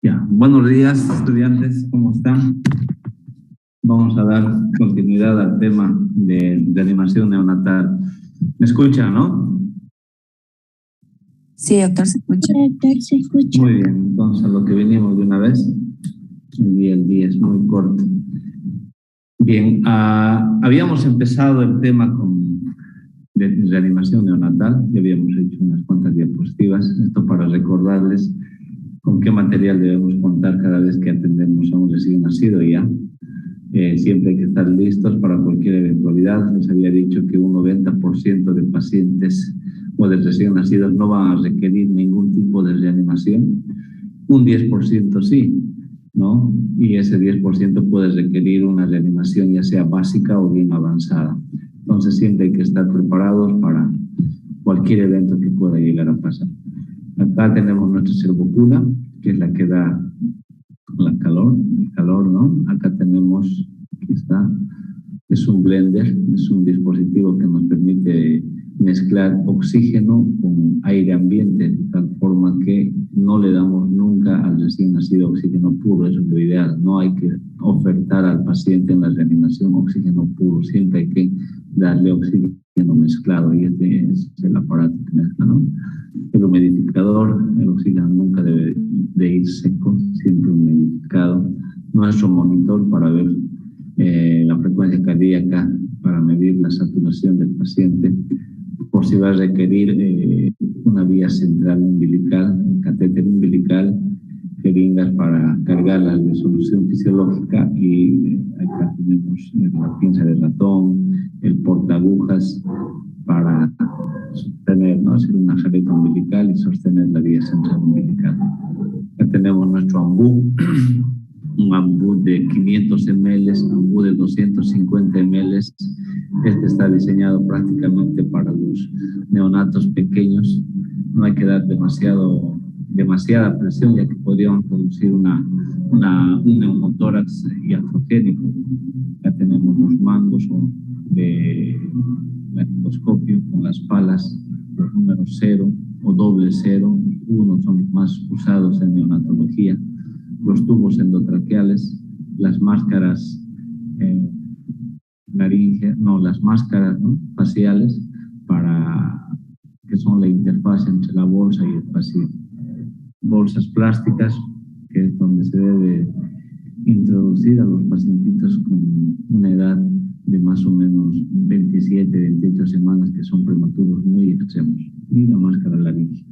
Ya, buenos días, estudiantes, ¿cómo están? Vamos a dar continuidad al tema de animación neonatal. ¿Me escuchan, no? Sí, doctor, se escucha. Doctor, se escucha. Muy bien, entonces a lo que venimos de una vez. El día es muy corto. Bien, habíamos empezado el tema de reanimación neonatal, ya habíamos hecho unas cuantas diapositivas, esto para recordarles con qué material debemos contar cada vez que atendemos a un recién nacido ya. Siempre hay que estar listos para cualquier eventualidad. Les había dicho que un 90% de pacientes o de recién nacidos no van a requerir ningún tipo de reanimación. Un 10% sí, ¿no? Y ese 10% puede requerir una reanimación ya sea básica o bien avanzada. Entonces siempre hay que estar preparados para cualquier evento que pueda llegar a pasar. Acá tenemos nuestra servocuna, que es la que da el calor, ¿no? Acá tenemos, aquí está, es un blender, es un dispositivo que nos permite mezclar oxígeno con aire ambiente, de tal forma que no le damos nunca al recién nacido oxígeno puro, eso es lo ideal. No hay que ofertar al paciente en la reanimación oxígeno puro, siempre hay que darle oxígeno mezclado, y este es el aparato que mezcla, ¿no? El humidificador, el oxígeno nunca debe de ir seco, siempre humidificado. Nuestro monitor para ver la frecuencia cardíaca, para medir la saturación del paciente, por si va a requerir una vía central umbilical, un catéter umbilical, jeringas para cargarlas de solución fisiológica, y acá tenemos la pinza de ratón, el portaagujas para sostener, ¿no? Hacer una jareta umbilical y sostener la vía central umbilical. Acá tenemos nuestro ambú, un ambú de 500 ml, ambú de 250 ml. Este está diseñado prácticamente para los neonatos pequeños. No hay que dar demasiada presión, ya que podríamos producir un neumotórax iatrogénico. Ya tenemos los mangos de endoscopio con las palas, los números 0 o doble 0, 1 son los más usados en neonatología, los tubos endotraqueales, las máscaras las máscaras, ¿no?, faciales, que son la interfaz entre la bolsa y el paciente. Bolsas plásticas, que es donde se debe introducir a los pacientitos con una edad de más o menos 27, 28 semanas, que son prematuros muy extremos, y la máscara laringe.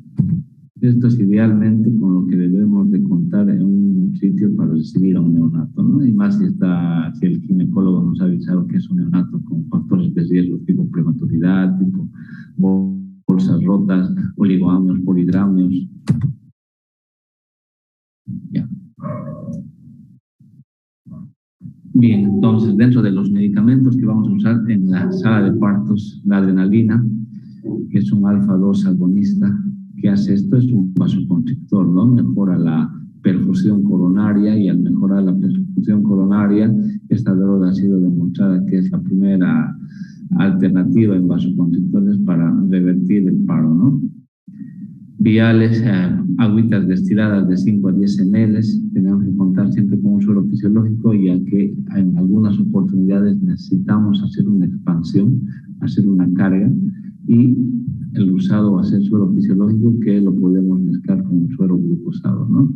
Esto es idealmente con lo que debemos de contar en un sitio para recibir a un neonato, ¿no? Y más si el ginecólogo nos ha avisado que es un neonato con factores de riesgo tipo prematuridad, tipo bolsas rotas, oligoamnios, polidramios. Ya. Bien, entonces dentro de los medicamentos que vamos a usar en la sala de partos, la adrenalina, que es un alfa-2 agonista. ¿Qué hace esto? Es un vasoconstrictor, ¿no? Mejora la perfusión coronaria, y al mejorar la perfusión coronaria, esta droga ha sido demostrada que es la primera alternativa en vasoconstrictores para revertir el paro, ¿no? Viales, agüitas destiladas de 5 a 10 ml. Tenemos que contar siempre con un suero fisiológico, ya que en algunas oportunidades necesitamos hacer una expansión, hacer una carga, y el usado va a ser suero fisiológico, que lo podemos mezclar con un suero glucosado, ¿no?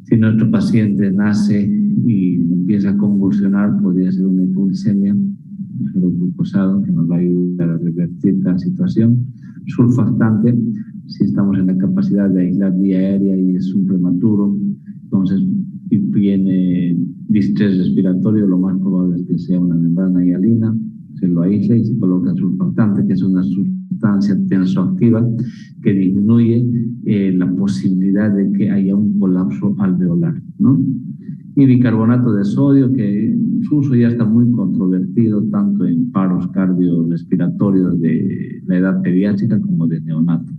Si nuestro paciente nace y empieza a convulsionar, podría ser una hipoglicemia, un suero glucosado que nos va a ayudar a revertir la situación. Surfactante, si estamos en la capacidad de aislar vía aérea y es un prematuro, entonces viene distrés respiratorio, lo más probable es que sea una membrana hialina, se lo aísla y se coloca surfactante, que es una sustancia tensoactiva que disminuye la posibilidad de que haya un colapso alveolar, ¿no? Y bicarbonato de sodio, que su uso ya está muy controvertido tanto en paros cardiorrespiratorios de la edad pediátrica como de neonatos,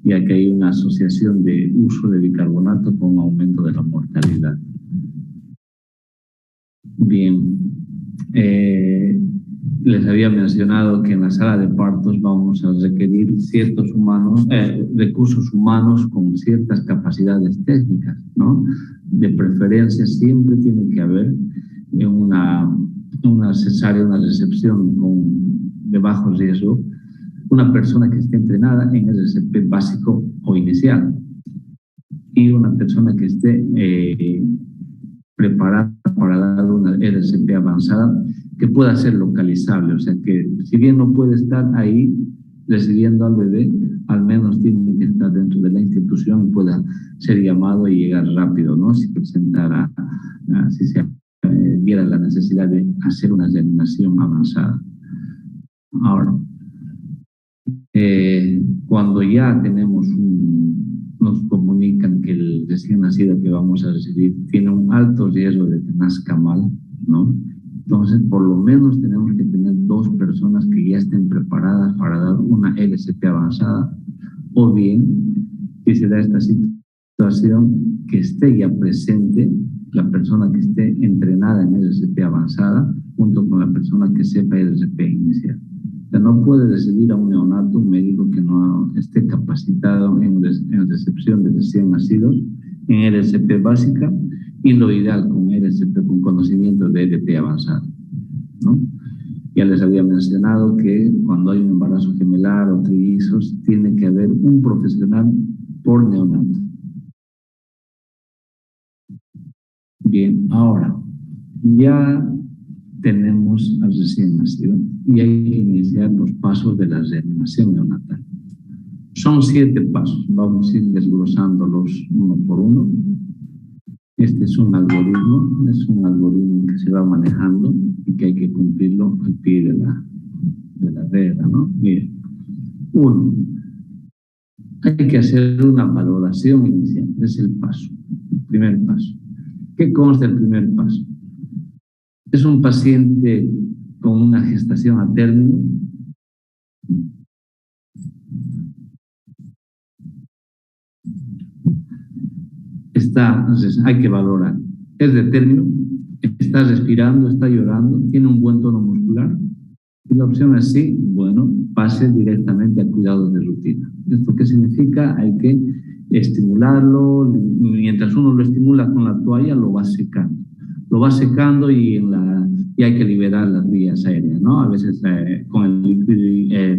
ya que hay una asociación de uso de bicarbonato con aumento de la mortalidad. Bien, Les había mencionado que en la sala de partos vamos a requerir ciertos recursos humanos con ciertas capacidades técnicas, ¿no? De preferencia siempre tiene que haber una cesárea, una recepción de bajo riesgo, una persona que esté entrenada en RCP básico o inicial y una persona que esté preparada para dar una RCP avanzada que pueda ser localizable, o sea que si bien no puede estar ahí recibiendo al bebé, al menos tiene que estar dentro de la institución y pueda ser llamado y llegar rápido, ¿no? Si presentara, si se viera la necesidad de hacer una reanimación avanzada. Ahora, cuando ya nos comunican que el recién nacido que vamos a recibir tiene un alto riesgo de que nazca mal, ¿no? Entonces, por lo menos tenemos que tener 2 personas que ya estén preparadas para dar una LCP avanzada, o bien, si se da esta situación, que esté ya presente la persona que esté entrenada en LCP avanzada, junto con la persona que sepa LCP inicial. O sea, no puede recibir a un neonato un médico que no esté capacitado en recepción de recién nacidos, en LCP básica, y lo ideal con LCP, con conocimiento de LP avanzado, ¿no? Ya les había mencionado que cuando hay un embarazo gemelar o trillizos, tiene que haber un profesional por neonato. Bien, ahora, ya tenemos al recién nacido y hay que iniciar los pasos de la reanimación neonatal. Son 7 pasos, vamos a ir desglosándolos uno por uno. Este es un algoritmo que se va manejando y que hay que cumplirlo al pie de la regla, ¿no? Bien. 1. Hay que hacer una valoración inicial, es el paso, el primer paso. ¿Qué consta el primer paso? Es un paciente con una gestación a término. Entonces hay que valorar. Es de término, está respirando, está llorando, tiene un buen tono muscular. Y la opción es sí, bueno, pase directamente a cuidados de rutina. ¿Esto qué significa? Hay que estimularlo, mientras uno lo estimula con la toalla, lo va secando. Lo va secando y hay que liberar las vías aéreas, ¿no? A veces con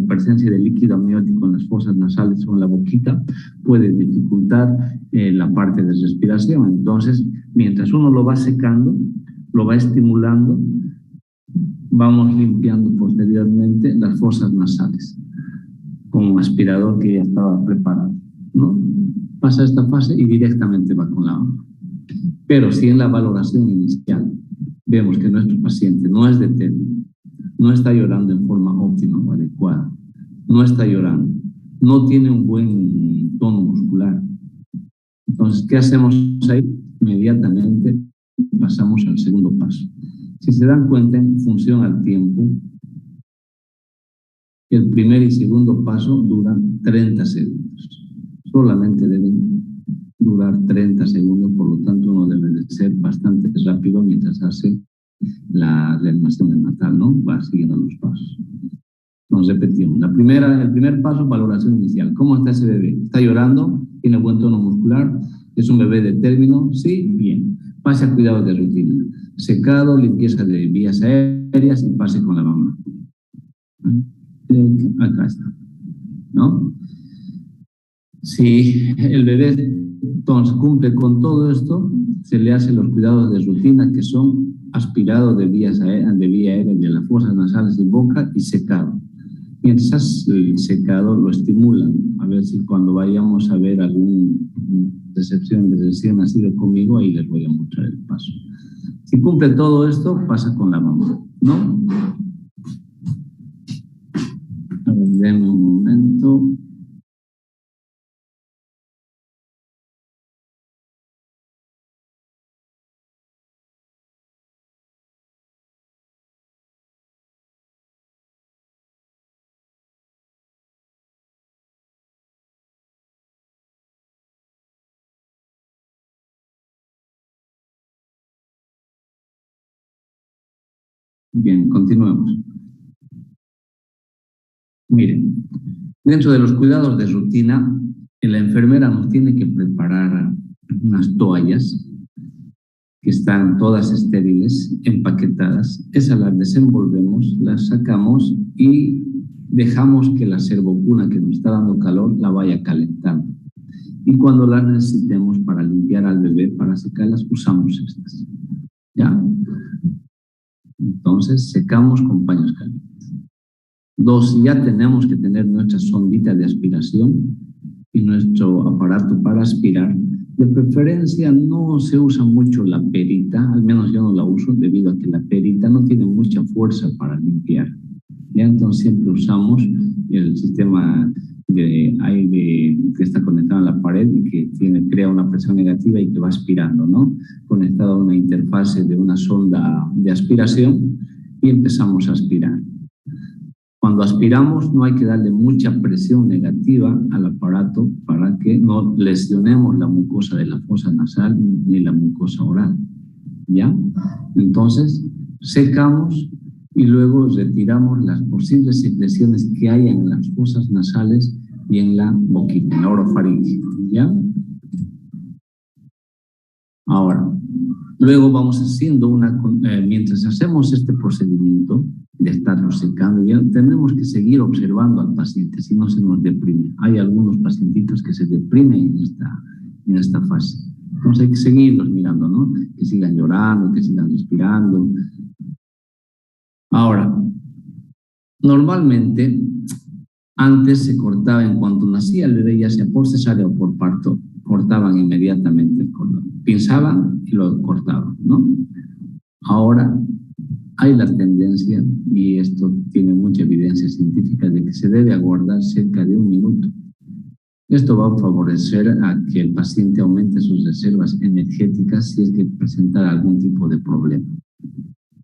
presencia de líquido amniótico en las fosas nasales o en la boquita puede dificultar la parte de respiración. Entonces, mientras uno lo va secando, lo va estimulando, vamos limpiando posteriormente las fosas nasales con un aspirador que ya estaba preparado, ¿no? Pasa esta fase y directamente va con la mano. Pero si en la valoración inicial vemos que nuestro paciente no es de término, no está llorando en forma óptima o adecuada, no está llorando, no tiene un buen tono muscular, entonces, ¿qué hacemos ahí? Inmediatamente pasamos al segundo paso. Si se dan cuenta, en función al tiempo, el primer y segundo paso duran 30 segundos. Solamente deben durar 30 segundos, por lo tanto uno debe de ser bastante rápido mientras hace la reanimación neonatal, ¿no? Va siguiendo los pasos. Nos repetimos. El primer paso, valoración inicial. ¿Cómo está ese bebé? ¿Está llorando? ¿Tiene buen tono muscular? ¿Es un bebé de término? Sí, bien. Pase a cuidados de rutina. Secado, limpieza de vías aéreas y pase con la mamá. Acá está, ¿no? Si el bebé entonces cumple con todo esto, se le hacen los cuidados de rutina, que son aspirado de vía aérea de las fosas nasales y boca y secado. Mientras el secado lo estimulan, a ver si cuando vayamos a ver alguna recepción de recién nacido conmigo, ahí les voy a mostrar el paso. Si cumple todo esto, pasa con la mamá, ¿no? A ver, denme un momento. Bien, continuemos. Miren, dentro de los cuidados de rutina, la enfermera nos tiene que preparar unas toallas que están todas estériles, empaquetadas. Esas las desenvolvemos, las sacamos y dejamos que la servocuna que nos está dando calor la vaya calentando. Y cuando las necesitemos para limpiar al bebé, para secarlas, usamos estas. ¿Ya? Entonces, secamos con paños calientes. 2, ya tenemos que tener nuestra sondita de aspiración y nuestro aparato para aspirar. De preferencia no se usa mucho la perita, al menos yo no la uso debido a que la perita no tiene mucha fuerza para limpiar. ¿Ya? Entonces siempre usamos el sistema de aire que está conectado a la pared y que crea una presión negativa y que va aspirando, ¿no? Conectado a una interfase de una sonda de aspiración y empezamos a aspirar. Cuando aspiramos no hay que darle mucha presión negativa al aparato para que no lesionemos la mucosa de la fosa nasal ni la mucosa oral, ¿ya? Entonces secamos y luego retiramos las posibles secreciones que hay en las fosas nasales y en la boquita, en la orofaringe, ¿ya? Ahora, luego vamos haciendo mientras hacemos este procedimiento de estarlo secando, ya tenemos que seguir observando al paciente, si no se nos deprime. Hay algunos pacientitos que se deprimen en esta fase. Entonces hay que seguirlos mirando, ¿no? Que sigan llorando, que sigan respirando. Ahora, normalmente, antes se cortaba en cuanto nacía el bebé, ya sea por cesárea o por parto, cortaban inmediatamente el cordón. Pinzaban y lo cortaban, ¿no? Ahora hay la tendencia, y esto tiene mucha evidencia científica, de que se debe aguardar cerca de 1 minuto. Esto va a favorecer a que el paciente aumente sus reservas energéticas si es que presenta algún tipo de problema.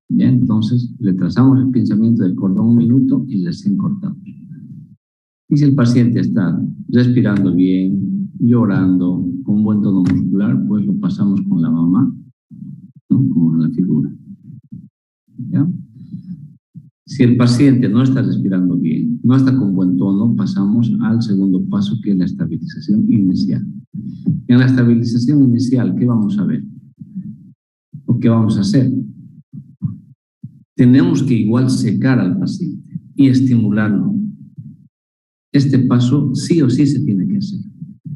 ¿Ya? Entonces, retrasamos el pinzamiento del cordón 1 minuto y recién cortamos. Y si el paciente está respirando bien, llorando, con buen tono muscular, pues lo pasamos con la mamá, ¿no? Como en la figura. ¿Ya? Si el paciente no está respirando bien, no está con buen tono, pasamos al segundo paso, que es la estabilización inicial. En la estabilización inicial, ¿qué vamos a ver? ¿O qué vamos a hacer? Tenemos que igual secar al paciente y estimularlo. Este paso sí o sí se tiene que hacer.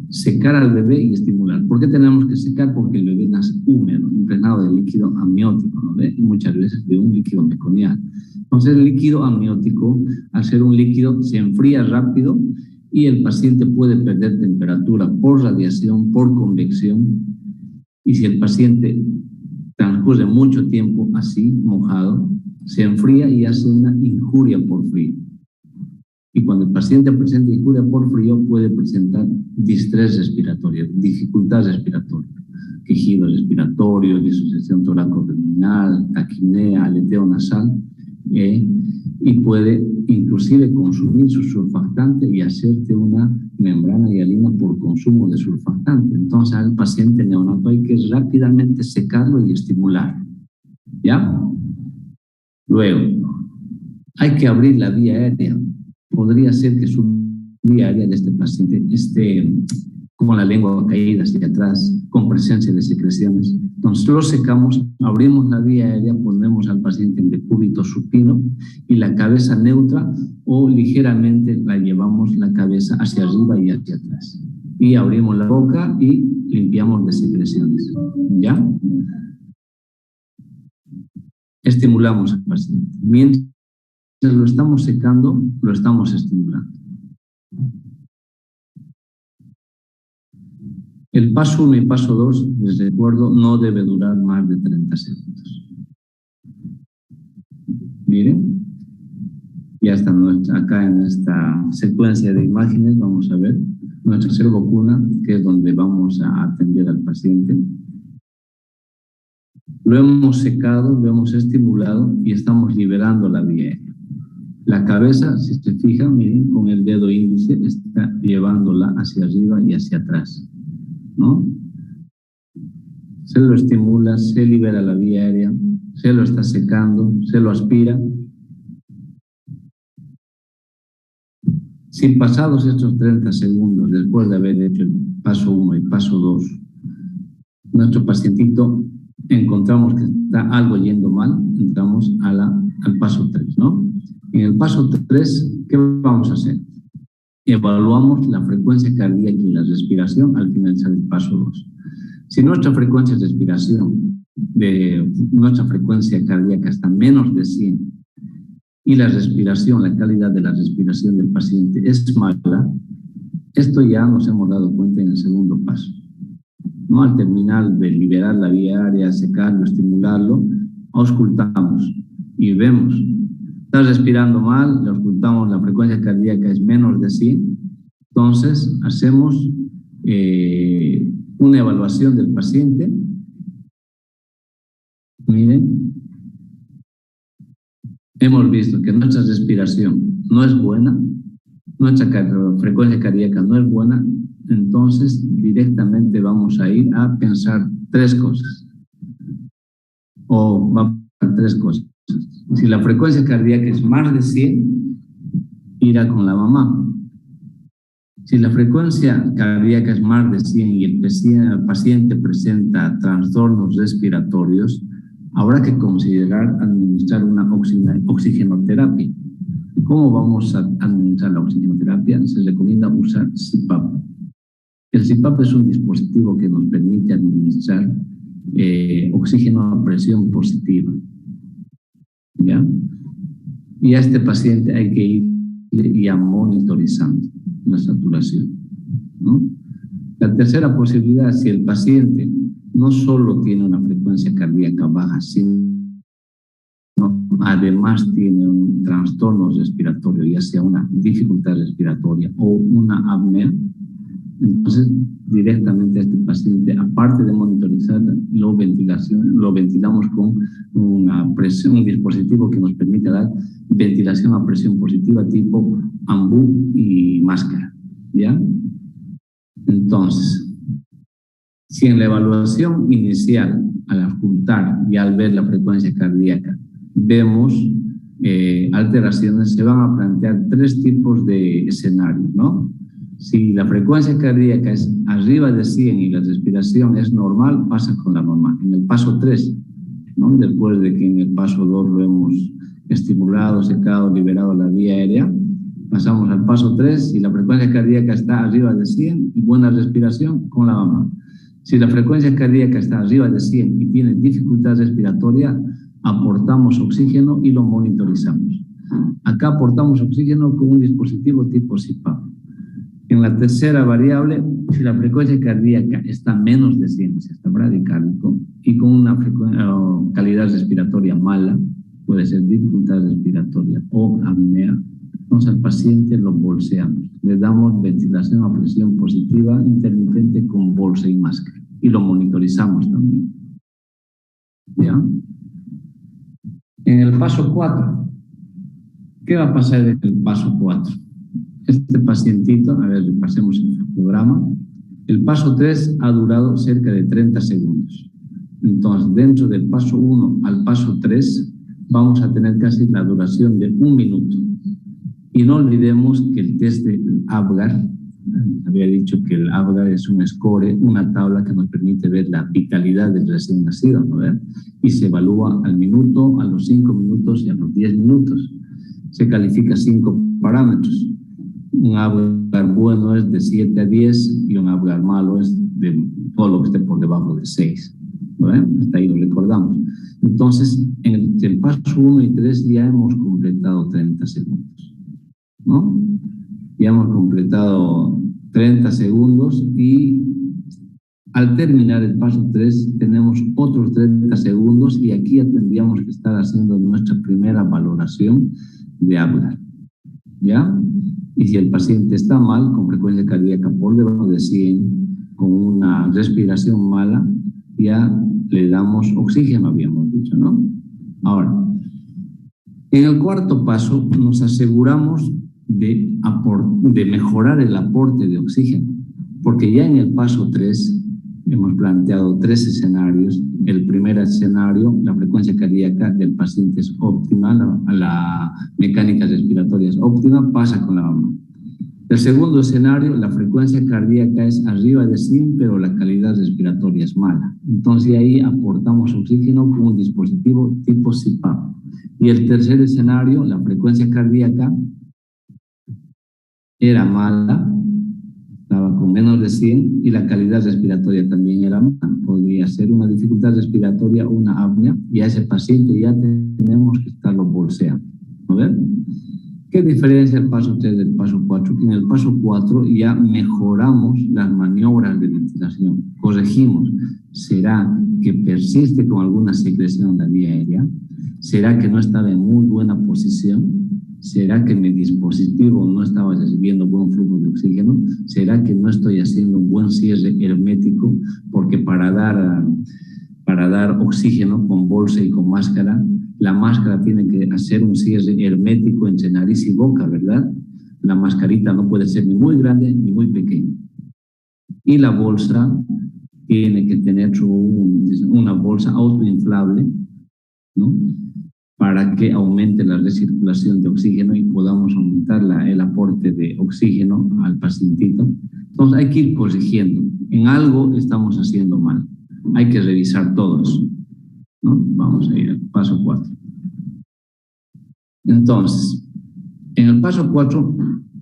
Secar al bebé y estimular. ¿Por qué tenemos que secar? Porque el bebé nace húmedo, impregnado de líquido amniótico, ¿no ve? Y muchas veces de un líquido meconial. Entonces el líquido amniótico, al ser un líquido, se enfría rápido y el paciente puede perder temperatura por radiación, por convección. Y si el paciente transcurre mucho tiempo así, mojado, se enfría y hace una injuria por frío. Y cuando el paciente presenta injuria por frío, puede presentar distrés respiratorio, dificultad respiratoria, quejido respiratorio, disociación toracoabdominal, taquipnea, aleteo nasal, y puede inclusive consumir su surfactante y hacerte una membrana hialina por consumo de surfactante. Entonces al paciente neonato hay que rápidamente secarlo y estimular. ¿Ya? Luego, hay que abrir la vía aérea. Podría ser que su vía aérea de este paciente esté como la lengua caída hacia atrás, con presencia de secreciones. Entonces lo secamos, abrimos la vía aérea, ponemos al paciente en decúbito supino y la cabeza neutra o ligeramente la llevamos la cabeza hacia arriba y hacia atrás. Y abrimos la boca y limpiamos de secreciones. ¿Ya? Estimulamos al paciente. Mientras lo estamos secando, lo estamos estimulando. El paso 1 y paso 2, les recuerdo, no debe durar más de 30 segundos. Miren, ya está acá en esta secuencia de imágenes, vamos a ver nuestra servocuna, que es donde vamos a atender al paciente. Lo hemos secado, lo hemos estimulado y estamos liberando la vía aérea. La cabeza, si se fijan, miren, con el dedo índice está llevándola hacia arriba y hacia atrás, ¿no? Se lo estimula, se libera la vía aérea, se lo está secando, se lo aspira. Si pasados estos 30 segundos, después de haber hecho el paso 1 y paso 2, nuestro pacientito encontramos que está algo yendo mal, entramos al paso 3, ¿no? En el paso 3, ¿qué vamos a hacer? Evaluamos la frecuencia cardíaca y la respiración al finalizar el paso 2. Si nuestra frecuencia de respiración, nuestra frecuencia cardíaca está menos de 100 y la respiración, la calidad de la respiración del paciente es mala, esto ya nos hemos dado cuenta en el segundo paso, ¿no? Al terminar de liberar la vía aérea, secarlo, estimularlo, auscultamos y vemos, está respirando mal, le auscultamos, la frecuencia cardíaca es menos de 100, entonces hacemos una evaluación del paciente. Miren, hemos visto que nuestra respiración no es buena, nuestra frecuencia cardíaca no es buena, entonces directamente vamos a ir a pensar tres cosas. O vamos a pensar tres cosas. Si la frecuencia cardíaca es más de 100, irá con la mamá. Si la frecuencia cardíaca es más de 100 y el paciente presenta trastornos respiratorios, habrá que considerar administrar una oxigenoterapia. ¿Cómo vamos a administrar la oxigenoterapia? Se recomienda usar CPAP. El CPAP es un dispositivo que nos permite administrar oxígeno a presión positiva. ¿Ya? Y a este paciente hay que ir ya monitorizando la saturación, ¿no? La tercera posibilidad, si el paciente no solo tiene una frecuencia cardíaca baja, sino además tiene un trastorno respiratorio, ya sea una dificultad respiratoria o una apnea, entonces directamente a este paciente, aparte de monitorizar, lo ventilamos con un dispositivo que nos permite dar ventilación a presión positiva tipo AMBU y máscara, ¿ya? Entonces, si en la evaluación inicial, al auscultar y al ver la frecuencia cardíaca, vemos alteraciones, se van a plantear tres tipos de escenarios, ¿no? Si la frecuencia cardíaca es arriba de 100 y la respiración es normal, pasa con la mamá. En el paso 3, ¿no? Después de que en el paso 2 lo hemos estimulado, secado, liberado la vía aérea, pasamos al paso 3, si la frecuencia cardíaca está arriba de 100 y buena respiración, con la mamá. Si la frecuencia cardíaca está arriba de 100 y tiene dificultad respiratoria, aportamos oxígeno y lo monitorizamos. Acá aportamos oxígeno con un dispositivo tipo CPAP. En la tercera variable, si la frecuencia cardíaca está menos de 100, si está bradicárdico, y con una calidad respiratoria mala, puede ser dificultad respiratoria o apnea, entonces al paciente lo bolseamos. Le damos ventilación a presión positiva intermitente con bolsa y máscara. Y lo monitorizamos también. ¿Ya? En el paso 4, ¿qué va a pasar en el paso 4? Este pacientito, a ver, repasemos el fotograma. El paso 3 ha durado cerca de 30 segundos. Entonces, dentro del paso 1 al paso 3, vamos a tener casi la duración de 1 minuto. Y no olvidemos que el test del ABGAR, había dicho que el ABGAR es un score, una tabla que nos permite ver la vitalidad del recién nacido, ¿no? Y se evalúa al minuto, a los 5 minutos y a los 10 minutos. Se califica 5 parámetros. Un ABGAR bueno es de 7 a 10 y un ABGAR malo es de todo lo que esté por debajo de 6. ¿No? Hasta ahí lo recordamos. Entonces, en el paso 1 y 3 ya hemos completado 30 segundos. ¿No? Ya hemos completado 30 segundos y al terminar el paso 3 tenemos otros 30 segundos y aquí ya tendríamos que estar haciendo nuestra primera valoración de ABGAR. ¿Ya? Y si el paciente está mal, con frecuencia cardíaca por debajo de 100, con una respiración mala, ya le damos oxígeno, habíamos dicho, ¿no? Ahora, en el cuarto paso nos aseguramos de mejorar el aporte de oxígeno, porque ya en el paso 3 hemos planteado 3 escenarios. El primer escenario, la frecuencia cardíaca del paciente es óptima, la mecánica respiratoria es óptima, pasa con la mamá. El segundo escenario, la frecuencia cardíaca es arriba de 100, pero la calidad respiratoria es mala. Entonces ahí aportamos oxígeno con un dispositivo tipo CPAP. Y el tercer escenario, la frecuencia cardíaca era mala, estaba con menos de 100 y la calidad respiratoria también era mala. Podría ser una dificultad respiratoria o una apnea y a ese paciente ya tenemos que estarlo bolseando. ¿No ven? ¿Qué diferencia el paso 3 del paso 4? Que en el paso 4 ya mejoramos las maniobras de ventilación, corregimos. ¿Será que persiste con alguna secreción de la vía aérea? ¿Será que no estaba en muy buena posición? ¿Será que mi dispositivo no estaba recibiendo buen flujo de oxígeno? ¿Será que no estoy haciendo un buen cierre hermético? Porque para dar oxígeno con bolsa y con máscara, la máscara tiene que hacer un cierre hermético entre nariz y boca, ¿verdad? La mascarita no puede ser ni muy grande ni muy pequeña. Y la bolsa tiene que tener una bolsa autoinflable, ¿no? Para que aumente la recirculación de oxígeno y podamos aumentar el aporte de oxígeno al pacientito. Entonces hay que ir corrigiendo. En algo estamos haciendo mal. Hay que revisar todo eso, ¿no? Vamos a ir al paso 4. Entonces, en el paso 4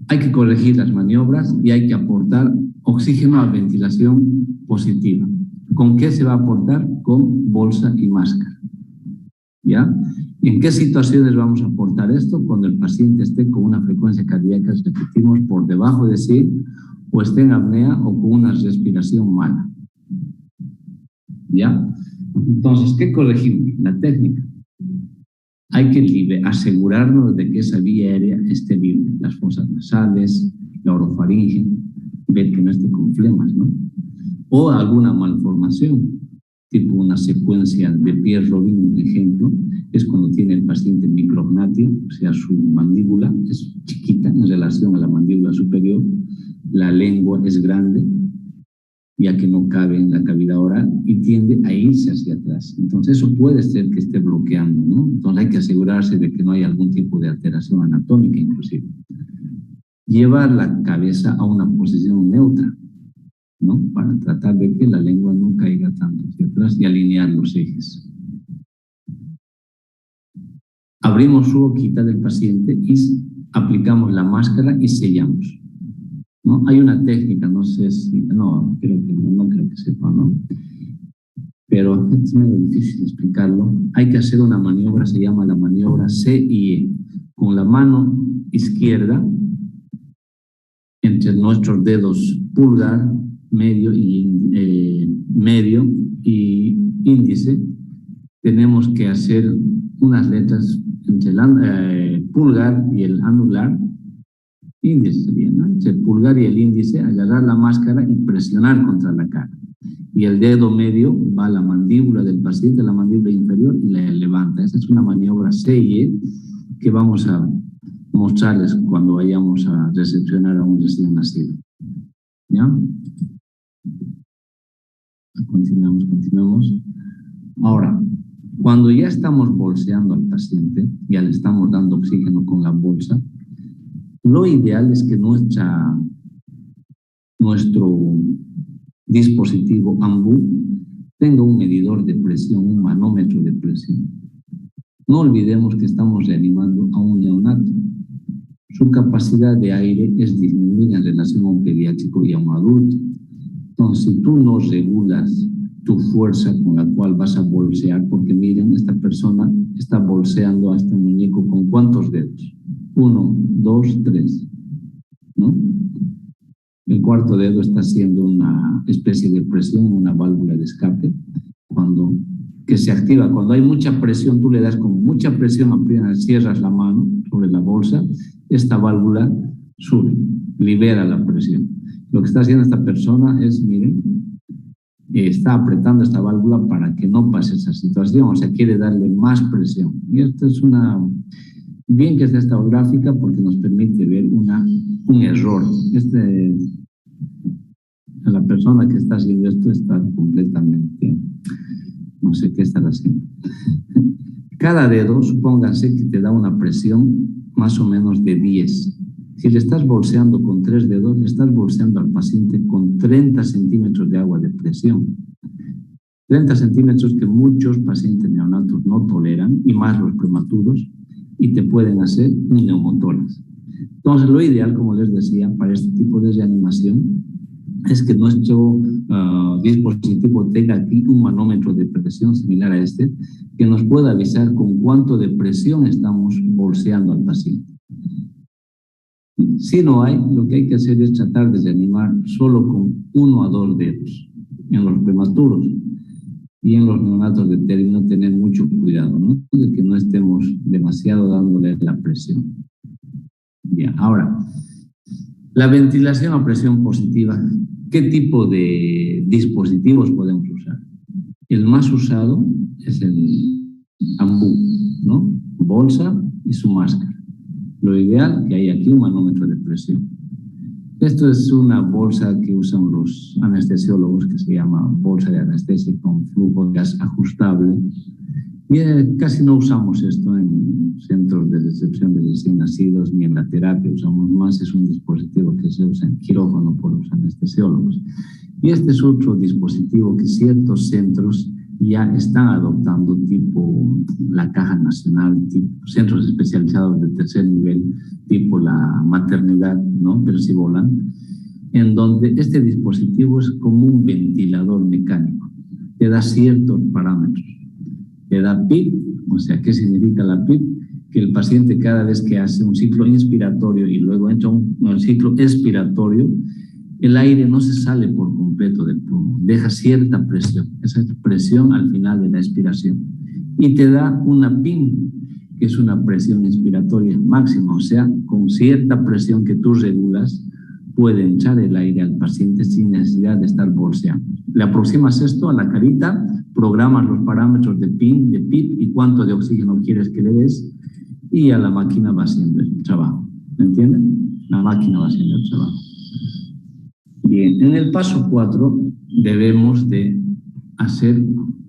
hay que corregir las maniobras y hay que aportar oxígeno a ventilación positiva. ¿Con qué se va a aportar? Con bolsa y máscara. ¿Ya? ¿En qué situaciones vamos a aportar esto? Cuando el paciente esté con una frecuencia cardíaca, repetimos, por debajo de 100, o esté en apnea o con una respiración mala. ¿Ya? Entonces, ¿qué corregimos? La técnica. Hay que asegurarnos de que esa vía aérea esté libre. Las fosas nasales, la orofaringe, ver que no esté con flemas, ¿no? O alguna malformación, tipo una secuencia de Pierre-Robin, un ejemplo, es cuando tiene el paciente micrognatio, o sea, su mandíbula es chiquita en relación a la mandíbula superior, la lengua es grande, ya que no cabe en la cavidad oral y tiende a irse hacia atrás. Entonces eso puede ser que esté bloqueando, ¿no? Entonces hay que asegurarse de que no haya algún tipo de alteración anatómica inclusive. Llevar la cabeza a una posición neutra, ¿no? Para tratar de que la lengua no caiga tanto hacia atrás y alinear los ejes. Abrimos su boquita del paciente y aplicamos la máscara y sellamos, ¿no? Hay una técnica, no sé si, no creo que sepa, ¿no? Pero es medio difícil explicarlo. Hay que hacer una maniobra, se llama la maniobra CIE. Con la mano izquierda, entre nuestros dedos pulgar, medio y índice, tenemos que hacer unas letras entre el pulgar y el anular, índice sería, ¿no? Entre el pulgar y el índice, agarrar la máscara y presionar contra la cara. Y el dedo medio va a la mandíbula del paciente, la mandíbula inferior, y la levanta. Esa es una maniobra CIE que vamos a mostrarles cuando vayamos a recepcionar a un recién nacido. ¿Ya? Continuamos. Ahora, cuando ya estamos bolseando al paciente, ya le estamos dando oxígeno con la bolsa, lo ideal es que nuestro dispositivo AMBU tenga un medidor de presión, un manómetro de presión. No olvidemos que estamos reanimando a un neonato. Su capacidad de aire es disminuida en relación a un pediátrico y a un adulto. Entonces, si tú no regulas tu fuerza con la cual vas a bolsear, porque miren, esta persona está bolseando a este muñeco con ¿cuántos dedos? 1, 2, 3, ¿no? El cuarto dedo está haciendo una especie de presión, una válvula de escape, que se activa. Cuando hay mucha presión, tú le das con mucha presión, apenas cierras la mano sobre la bolsa, esta válvula sube, libera la presión. Lo que está haciendo esta persona es, miren, está apretando esta válvula para que no pase esa situación, o sea, quiere darle más presión. Y esto es bien que esté esta gráfica porque nos permite ver un error. La persona que está haciendo esto está completamente, no sé qué está haciendo. Cada dedo, supóngase que te da una presión más o menos de 10. Si le estás bolseando con 3 dedos, le estás bolseando al paciente con 30 centímetros de agua de presión. 30 centímetros que muchos pacientes neonatos no toleran, y más los prematuros, y te pueden hacer un neumotórax. Entonces, lo ideal, como les decía, para este tipo de reanimación es que nuestro dispositivo tenga aquí un manómetro de presión similar a este, que nos pueda avisar con cuánto de presión estamos bolseando al paciente. Si no hay, lo que hay que hacer es tratar de reanimar solo con 1 a 2 dedos en los prematuros, y en los neonatos de término tener mucho cuidado, ¿no? De que no estemos demasiado dándole la presión. Bien, ahora, la ventilación a presión positiva, ¿qué tipo de dispositivos podemos usar? El más usado es el ambú, ¿no? Bolsa y su máscara. Lo ideal que hay aquí un manómetro de presión. Esto es una bolsa que usan los anestesiólogos, que se llama bolsa de anestesia con flujo de gas ajustable. Y casi no usamos esto en centros de recepción de recién nacidos ni en la terapia. Usamos más, es un dispositivo que se usa en quirófano por los anestesiólogos. Y este es otro dispositivo que ciertos centros ya están adoptando, tipo la Caja Nacional, tipo centros especializados de tercer nivel, tipo la maternidad, ¿no? Percibolan, en donde este dispositivo es como un ventilador mecánico. Te da ciertos parámetros. Te da PIP, o sea, ¿qué significa la PIP? Que el paciente cada vez que hace un ciclo inspiratorio y luego entra un ciclo expiratorio, el aire no se sale por completo del pulmón, deja cierta presión, esa presión al final de la expiración. Y te da una PIN, que es una presión inspiratoria máxima, o sea, con cierta presión que tú regulas, puede entrar el aire al paciente sin necesidad de estar bolseando. Le aproximas esto a la carita, programas los parámetros de PIN, de PIP y cuánto de oxígeno quieres que le des, y a la máquina va haciendo el trabajo. ¿Me entienden? La máquina va haciendo el trabajo. Bien, en el paso 4 debemos de hacer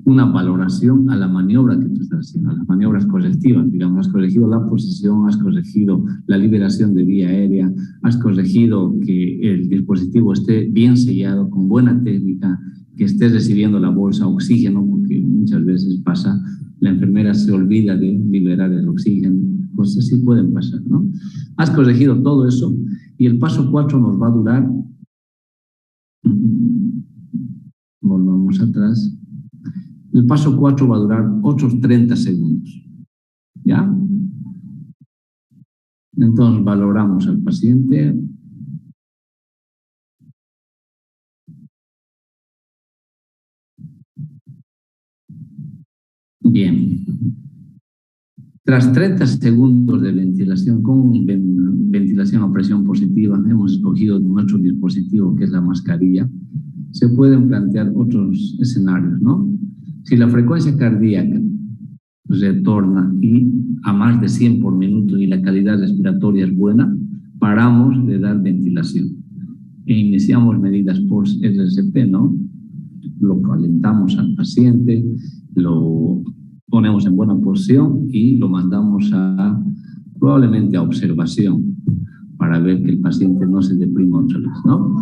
una valoración a la maniobra que tú estás haciendo, a las maniobras correctivas. Digamos, has corregido la posición, has corregido la liberación de vía aérea, has corregido que el dispositivo esté bien sellado, con buena técnica, que estés recibiendo la bolsa oxígeno, porque muchas veces pasa, la enfermera se olvida de liberar el oxígeno, cosas así pueden pasar, ¿no? Has corregido todo eso y el paso 4 nos va a durar, volvamos atrás, el paso 4 va a durar otros 30 segundos, ¿ya? Entonces valoramos al paciente. Bien. Tras 30 segundos de ventilación con ventilación a presión positiva, hemos escogido nuestro dispositivo, que es la mascarilla. Se pueden plantear otros escenarios, ¿no? Si la frecuencia cardíaca retorna a más de 100 por minuto y la calidad respiratoria es buena, paramos de dar ventilación e iniciamos medidas por RCP, ¿no? Lo calentamos al paciente, lo ponemos en buena posición y lo mandamos probablemente a observación para ver que el paciente no se deprima otra vez, ¿no?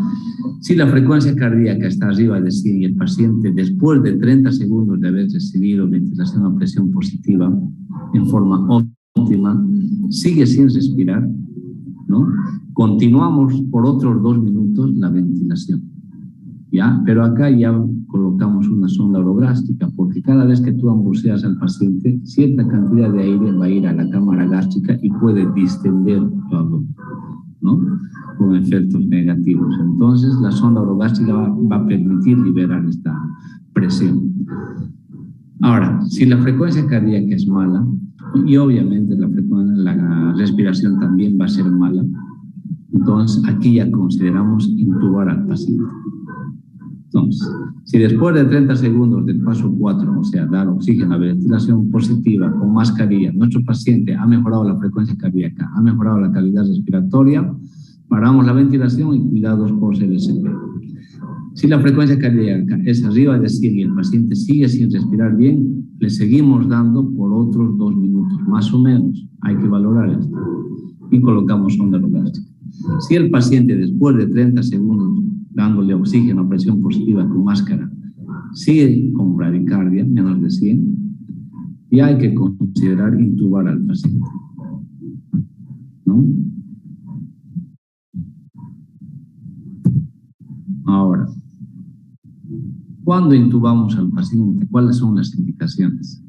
Si la frecuencia cardíaca está arriba de 100 y el paciente, después de 30 segundos de haber recibido ventilación a presión positiva en forma óptima, sigue sin respirar, ¿no? Continuamos por otros 2 minutos la ventilación, ¿ya? Pero acá ya colocamos una sonda orogástrica, porque cada vez que tú ambuceas al paciente, cierta cantidad de aire va a ir a la cámara gástrica y puede distender tu abdomen, ¿no? Con efectos negativos. Entonces, la sonda orogástrica va a permitir liberar esta presión. Ahora, si la frecuencia cardíaca es mala, y obviamente la respiración también va a ser mala, entonces aquí ya consideramos intubar al paciente. Entonces, si después de 30 segundos del paso 4, o sea, dar oxígeno a ventilación positiva con mascarilla, nuestro paciente ha mejorado la frecuencia cardíaca, ha mejorado la calidad respiratoria, paramos la ventilación y cuidados por CLCP. Si la frecuencia cardíaca es arriba de 100 y el paciente sigue sin respirar bien, le seguimos dando por otros 2 minutos, más o menos. Hay que valorar esto. Y colocamos sonda orogástrica. Si el paciente después de 30 segundos dándole oxígeno a presión positiva con máscara sigue con bradicardia, menos de 100, y hay que considerar intubar al paciente, ¿no? Ahora, ¿cuándo intubamos al paciente? ¿Cuáles son las indicaciones?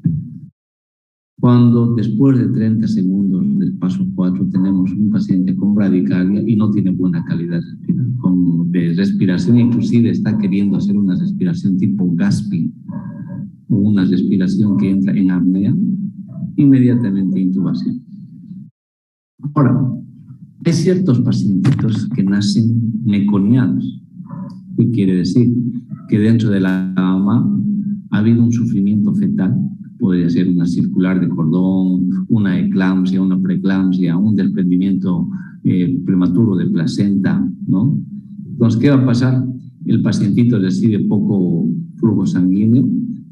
Cuando después de 30 segundos del paso 4 tenemos un paciente con bradicardia y no tiene buena calidad de respiración, inclusive está queriendo hacer una respiración tipo gasping o una respiración que entra en apnea, inmediatamente intubación. Ahora, hay ciertos pacientitos que nacen meconiados. ¿Qué quiere decir? Que dentro de la mama ha habido un sufrimiento fetal, podría ser una circular de cordón, una eclampsia, una preeclampsia, un desprendimiento prematuro de placenta, ¿no? Entonces, ¿qué va a pasar? El pacientito recibe poco flujo sanguíneo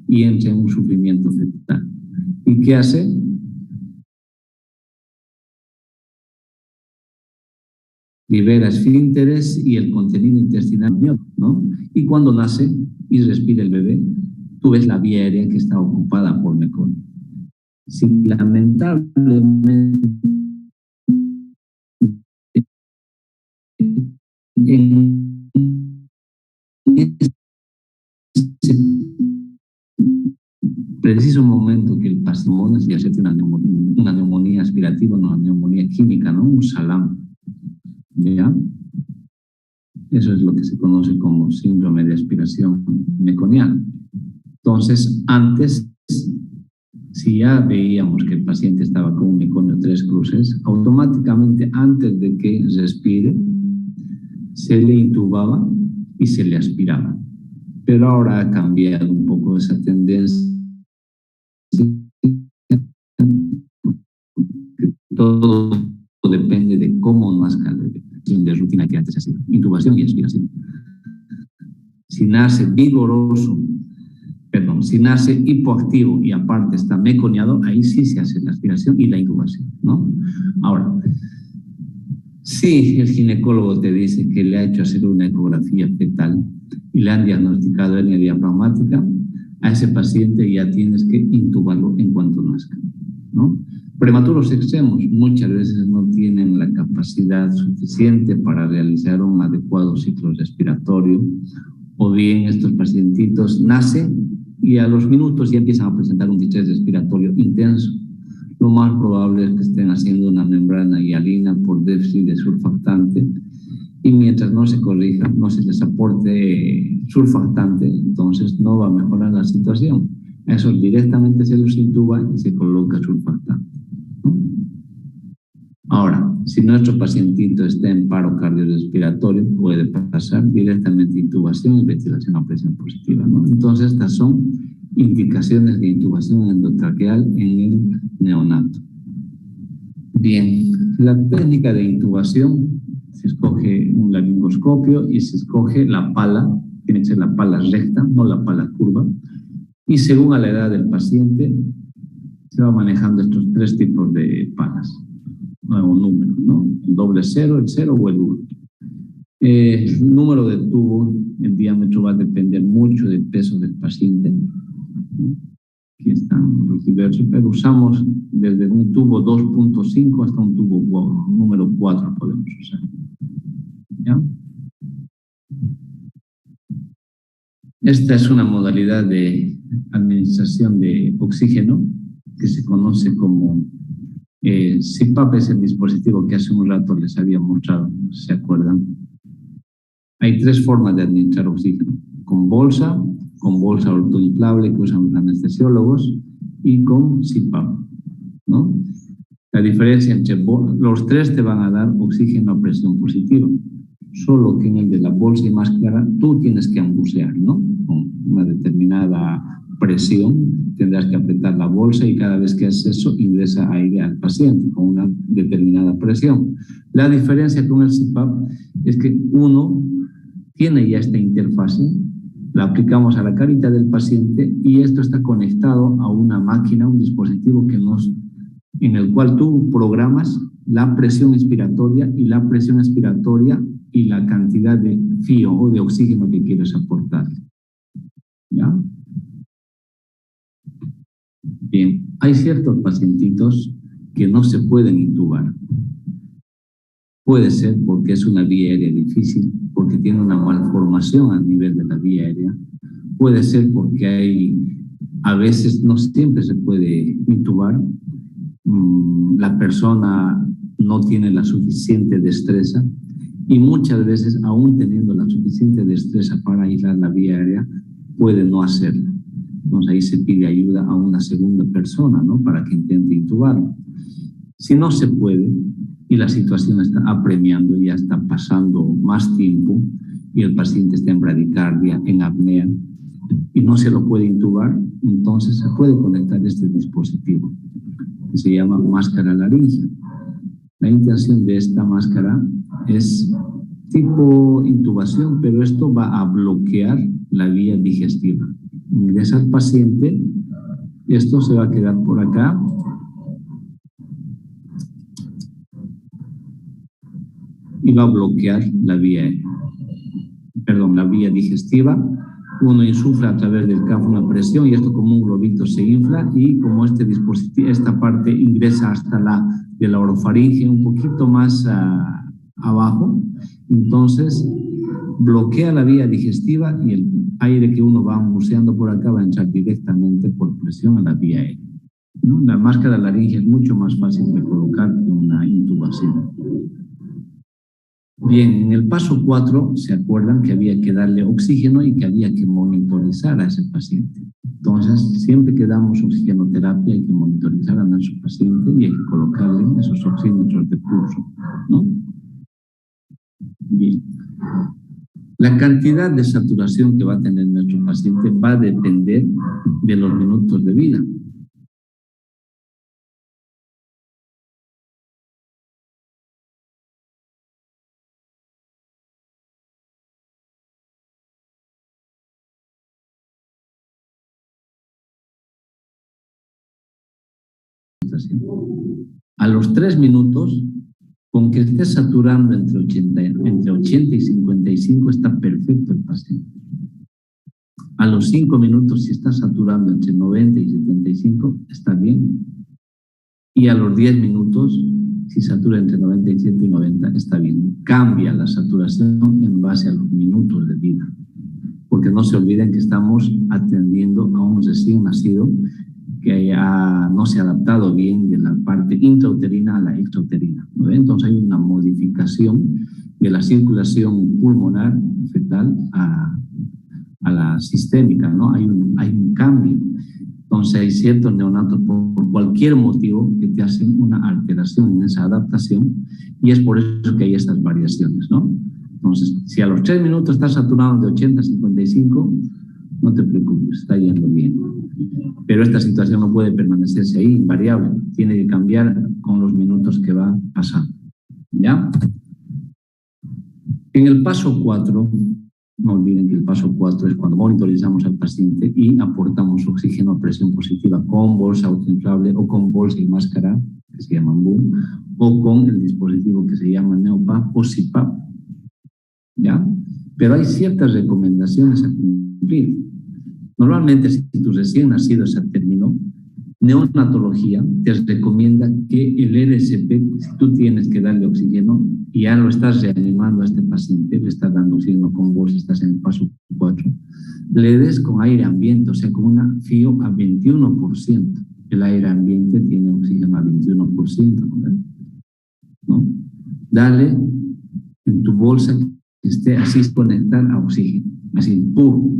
y entra en un sufrimiento fetal. ¿Y qué hace? Libera esfínteres y el contenido intestinal, ¿no? Y cuando nace y respira el bebé, tú ves la vía aérea que está ocupada por meconio. Si lamentablemente en ese preciso momento que el paciente ya se tiene una neumonía aspirativa, una neumonía química, ¿no? Un salam, ¿ya? Eso es lo que se conoce como síndrome de aspiración meconiana. Entonces, antes, si ya veíamos que el paciente estaba con un meconio 3 cruces, automáticamente antes de que respire, se le intubaba y se le aspiraba. Pero ahora ha cambiado un poco esa tendencia. Todo depende de cómo nazca el bebé, de rutina que antes hacía, intubación y aspiración. Si nace vigoroso, si nace hipoactivo y aparte está meconiado, ahí sí se hace la aspiración y la intubación, ¿no? Ahora, si el ginecólogo te dice que le ha hecho hacer una ecografía fetal y le han diagnosticado hernia diafragmática, a ese paciente ya tienes que intubarlo en cuanto nazca, ¿no? Prematuros extremos muchas veces no tienen la capacidad suficiente para realizar un adecuado ciclo respiratorio, o bien estos pacientitos nacen y a los minutos ya empiezan a presentar un distrés respiratorio intenso. Lo más probable es que estén haciendo una membrana hialina por déficit de surfactante, y mientras no se corrija, no se les aporte surfactante, entonces no va a mejorar la situación. A eso directamente se los intuba y se coloca surfactante, ¿no? Ahora, si nuestro pacientito está en paro cardiorrespiratorio, puede pasar directamente intubación y ventilación a presión positiva, ¿no? Entonces, estas son indicaciones de intubación endotraqueal en el neonato. Bien, la técnica de intubación, se escoge un laringoscopio y se escoge la pala, tiene que ser la pala recta, no la pala curva, y según a la edad del paciente se va manejando estos 3 tipos de palas, o números, ¿no? El doble cero, el 0 o el 1. El número de tubo, el diámetro va a depender mucho del peso del paciente, ¿no? Aquí están los diversos, pero usamos desde un tubo 2.5 hasta un tubo número 4 podemos usar, ¿ya? Esta es una modalidad de administración de oxígeno que se conoce como CPAP. Es el dispositivo que hace un rato les había mostrado, ¿se acuerdan? Hay 3 formas de administrar oxígeno: con bolsa autoinflable que usan los anestesiólogos, y con CPAP, ¿no? La diferencia entre los 3 te van a dar oxígeno a presión positiva, solo que en el de la bolsa y máscara tú tienes que ambucear, ¿no? Con una determinada presión tendrás que apretar la bolsa y cada vez que haces eso ingresa aire al paciente con una determinada presión. La diferencia con el CPAP es que uno tiene ya esta interfase, la aplicamos a la carita del paciente y esto está conectado a una máquina, un dispositivo en el cual tú programas la presión inspiratoria y la cantidad de fío o de oxígeno que quieres aportar. ¿Ya? Bien, hay ciertos pacientitos que no se pueden intubar. Puede ser porque es una vía aérea difícil, porque tiene una malformación a nivel de la vía aérea. Puede ser porque a veces no siempre se puede intubar. La persona no tiene la suficiente destreza y muchas veces, aún teniendo la suficiente destreza para aislar la vía aérea, puede no hacerlo. Entonces ahí se pide ayuda a una segunda persona, ¿no? Para que intente intubarlo. Si no se puede y la situación está apremiando, ya está pasando más tiempo y el paciente está en bradicardia, en apnea y no se lo puede intubar, entonces se puede conectar este dispositivo que se llama máscara laringea. La intención de esta máscara es tipo intubación, pero esto va a bloquear la vía digestiva. Ingresa al paciente, esto se va a quedar por acá y va a bloquear la vía digestiva. Uno insufla a través del CAF una presión y esto como un globito se infla y como este dispositivo, esta parte ingresa hasta de la orofaringe un poquito más abajo, entonces bloquea la vía digestiva y el aire que uno va buceando por acá va a entrar directamente por presión a la vía aérea, ¿no? La máscara laringea es mucho más fácil de colocar que una intubación. Bien, en el paso 4 se acuerdan que había que darle oxígeno y que había que monitorizar a ese paciente. Entonces, siempre que damos oxigenoterapia hay que monitorizar a nuestro paciente y hay que colocarle esos oxímetros de pulso, ¿no? Bien. La cantidad de saturación que va a tener nuestro paciente va a depender de los minutos de vida. A los 3 minutos, con que esté saturando entre 80 y 55 está perfecto el paciente. A los 5 minutos, si está saturando entre 90 y 75, está bien. Y a los 10 minutos, si satura entre 97 y 90, está bien. Cambia la saturación en base a los minutos de vida. Porque no se olviden que estamos atendiendo a un recién nacido que ya no se ha adaptado bien de la parte intrauterina a la extrauterina, ¿no? Entonces hay una modificación de la circulación pulmonar fetal a la sistémica, ¿no? Hay un cambio. Entonces hay ciertos neonatos por cualquier motivo que te hacen una alteración en esa adaptación y es por eso que hay estas variaciones, ¿no? Entonces, si a los 3 minutos estás saturado de 80 a 55, no te preocupes, está yendo bien. Pero esta situación no puede permanecerse ahí, invariable. Tiene que cambiar con los minutos que va pasando. ¿Ya? En el paso 4, no olviden que el paso 4 es cuando monitorizamos al paciente y aportamos oxígeno a presión positiva con bolsa autoinflable o con bolsa y máscara, que se llaman BUM, o con el dispositivo que se llama NEOPAP o CPAP. ¿Ya? Pero hay ciertas recomendaciones a cumplir. Normalmente, si tu recién nacido se terminó, neonatología te recomienda que el RSP, si tú tienes que darle oxígeno y ya lo estás reanimando a este paciente, le estás dando oxígeno con bolsa, estás en el paso 4, le des con aire ambiente, o sea, con una FIO a 21%. El aire ambiente tiene oxígeno a 21%, ¿no? Dale en tu bolsa que esté así conectada a oxígeno, así, puro.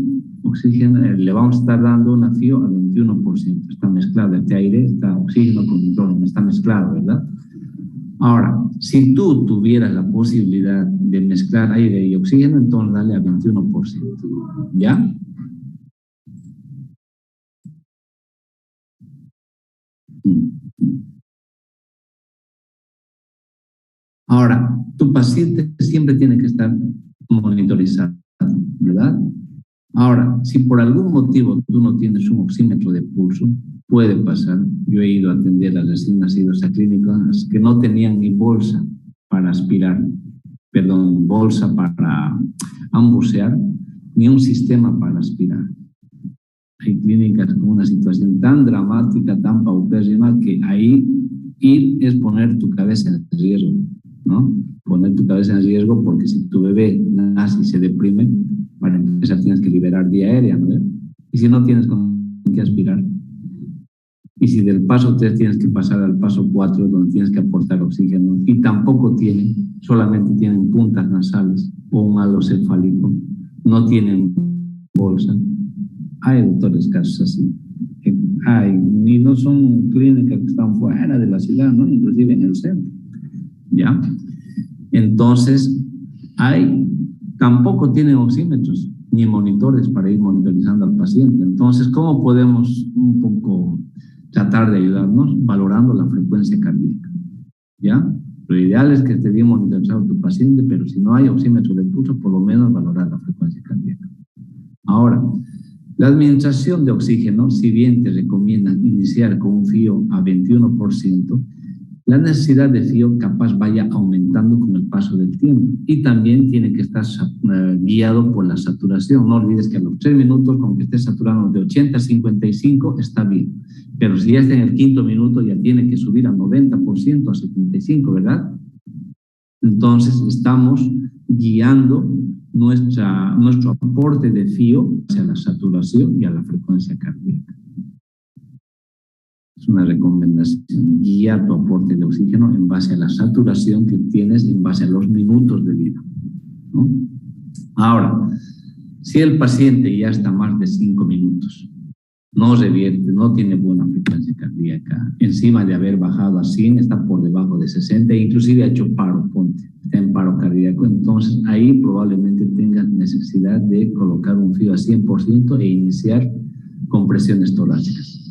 Oxígeno, le vamos a estar dando una FIO a 21%. Está mezclado este aire, está oxígeno con nitrógeno, está mezclado, ¿verdad? Ahora, si tú tuvieras la posibilidad de mezclar aire y oxígeno, entonces dale a 21%. ¿Ya? Ahora, tu paciente siempre tiene que estar monitorizado, ¿verdad? Ahora, si por algún motivo tú no tienes un oxímetro de pulso, puede pasar. Yo he ido a atender a recién nacidos a clínicas que no tenían ni bolsa para aspirar, perdón, bolsa para ambucear, ni un sistema para aspirar. Hay clínicas con una situación tan dramática, tan paupérrima, que ahí ir es poner tu cabeza en riesgo, ¿no? Poner tu cabeza en riesgo, porque si tu bebé nace y se deprime, para empezar tienes que liberar vía aérea, ¿no? Y si no tienes con qué aspirar. Y si del paso 3 tienes que pasar al paso 4, donde tienes que aportar oxígeno, y tampoco tienen, solamente tienen puntas nasales o un halo cefálico, no tienen bolsa. Hay doctores casos así. Hay, y no son clínicas que están fuera de la ciudad, ¿no? Inclusive en el centro. ¿Ya? Entonces, tampoco tienen oxímetros ni monitores para ir monitorizando al paciente. Entonces, ¿cómo podemos un poco tratar de ayudarnos? Valorando la frecuencia cardíaca, ¿ya? Lo ideal es que esté bien monitorizado tu paciente, pero si no hay oxímetro de pulso, por lo menos valorar la frecuencia cardíaca. Ahora, la administración de oxígeno, si bien te recomiendan iniciar con un FIO a 21%, la necesidad de FIO capaz vaya aumentando con el paso del tiempo, y también tiene que estar guiado por la saturación. No olvides que a los 3 minutos, con que estés saturando de 80 a 55, está bien, pero si ya está en el 5.º minuto, ya tiene que subir al 90%, a 75%, ¿verdad? Entonces estamos guiando nuestro aporte de FIO hacia la saturación y a la frecuencia cardíaca. Es una recomendación: guía tu aporte de oxígeno en base a la saturación que tienes, en base a los minutos de vida, ¿no? Ahora, si el paciente ya está más de 5 minutos, no revierte, no tiene buena frecuencia cardíaca, encima de haber bajado a 100, está por debajo de 60, e inclusive ha hecho paro, está en paro cardíaco, entonces ahí probablemente tengas necesidad de colocar un FIO a 100% e iniciar compresiones torácicas.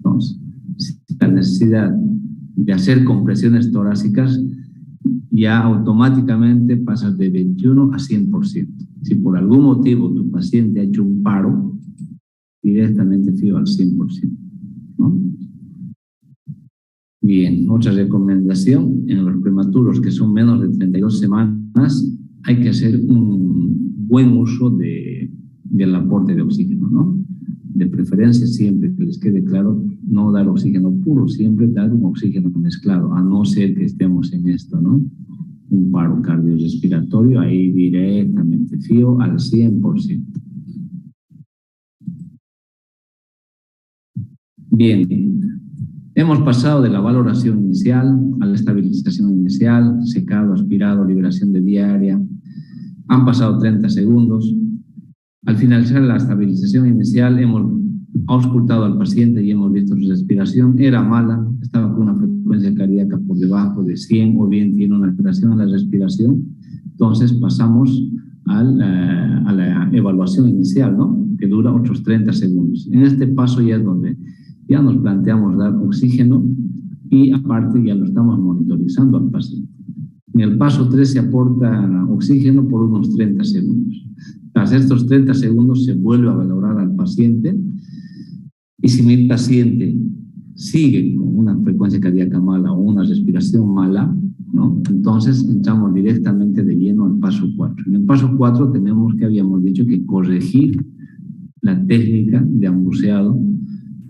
Entonces, la necesidad de hacer compresiones torácicas, ya automáticamente pasas de 21 a 100%. Si por algún motivo tu paciente ha hecho un paro, directamente FIO al 100%, ¿no? Bien, otra recomendación: en los prematuros que son menos de 32 semanas, hay que hacer un buen uso del aporte de oxígeno, ¿no? De preferencia, siempre que les quede claro, no dar oxígeno puro, siempre dar un oxígeno mezclado, a no ser que estemos en esto, ¿no? Un paro cardiorrespiratorio, ahí directamente FIO al 100%. Bien, hemos pasado de la valoración inicial a la estabilización inicial, secado, aspirado, liberación de vía aérea. Han pasado 30 segundos. Al finalizar la estabilización inicial, hemos auscultado al paciente y hemos visto su respiración. Era mala, estaba con una frecuencia cardíaca por debajo de 100, o bien tiene una alteración en la respiración. Entonces pasamos a la evaluación inicial, ¿no? Que dura otros 30 segundos. En este paso ya es donde ya nos planteamos dar oxígeno, y aparte ya lo estamos monitorizando al paciente. En el paso 3 se aporta oxígeno por unos 30 segundos. Tras estos 30 segundos se vuelve a valorar al paciente, y si mi paciente sigue con una frecuencia cardíaca mala o una respiración mala, ¿no? Entonces entramos directamente de lleno al paso 4. En el paso 4 tenemos, que habíamos dicho, que corregir la técnica de ambuceado,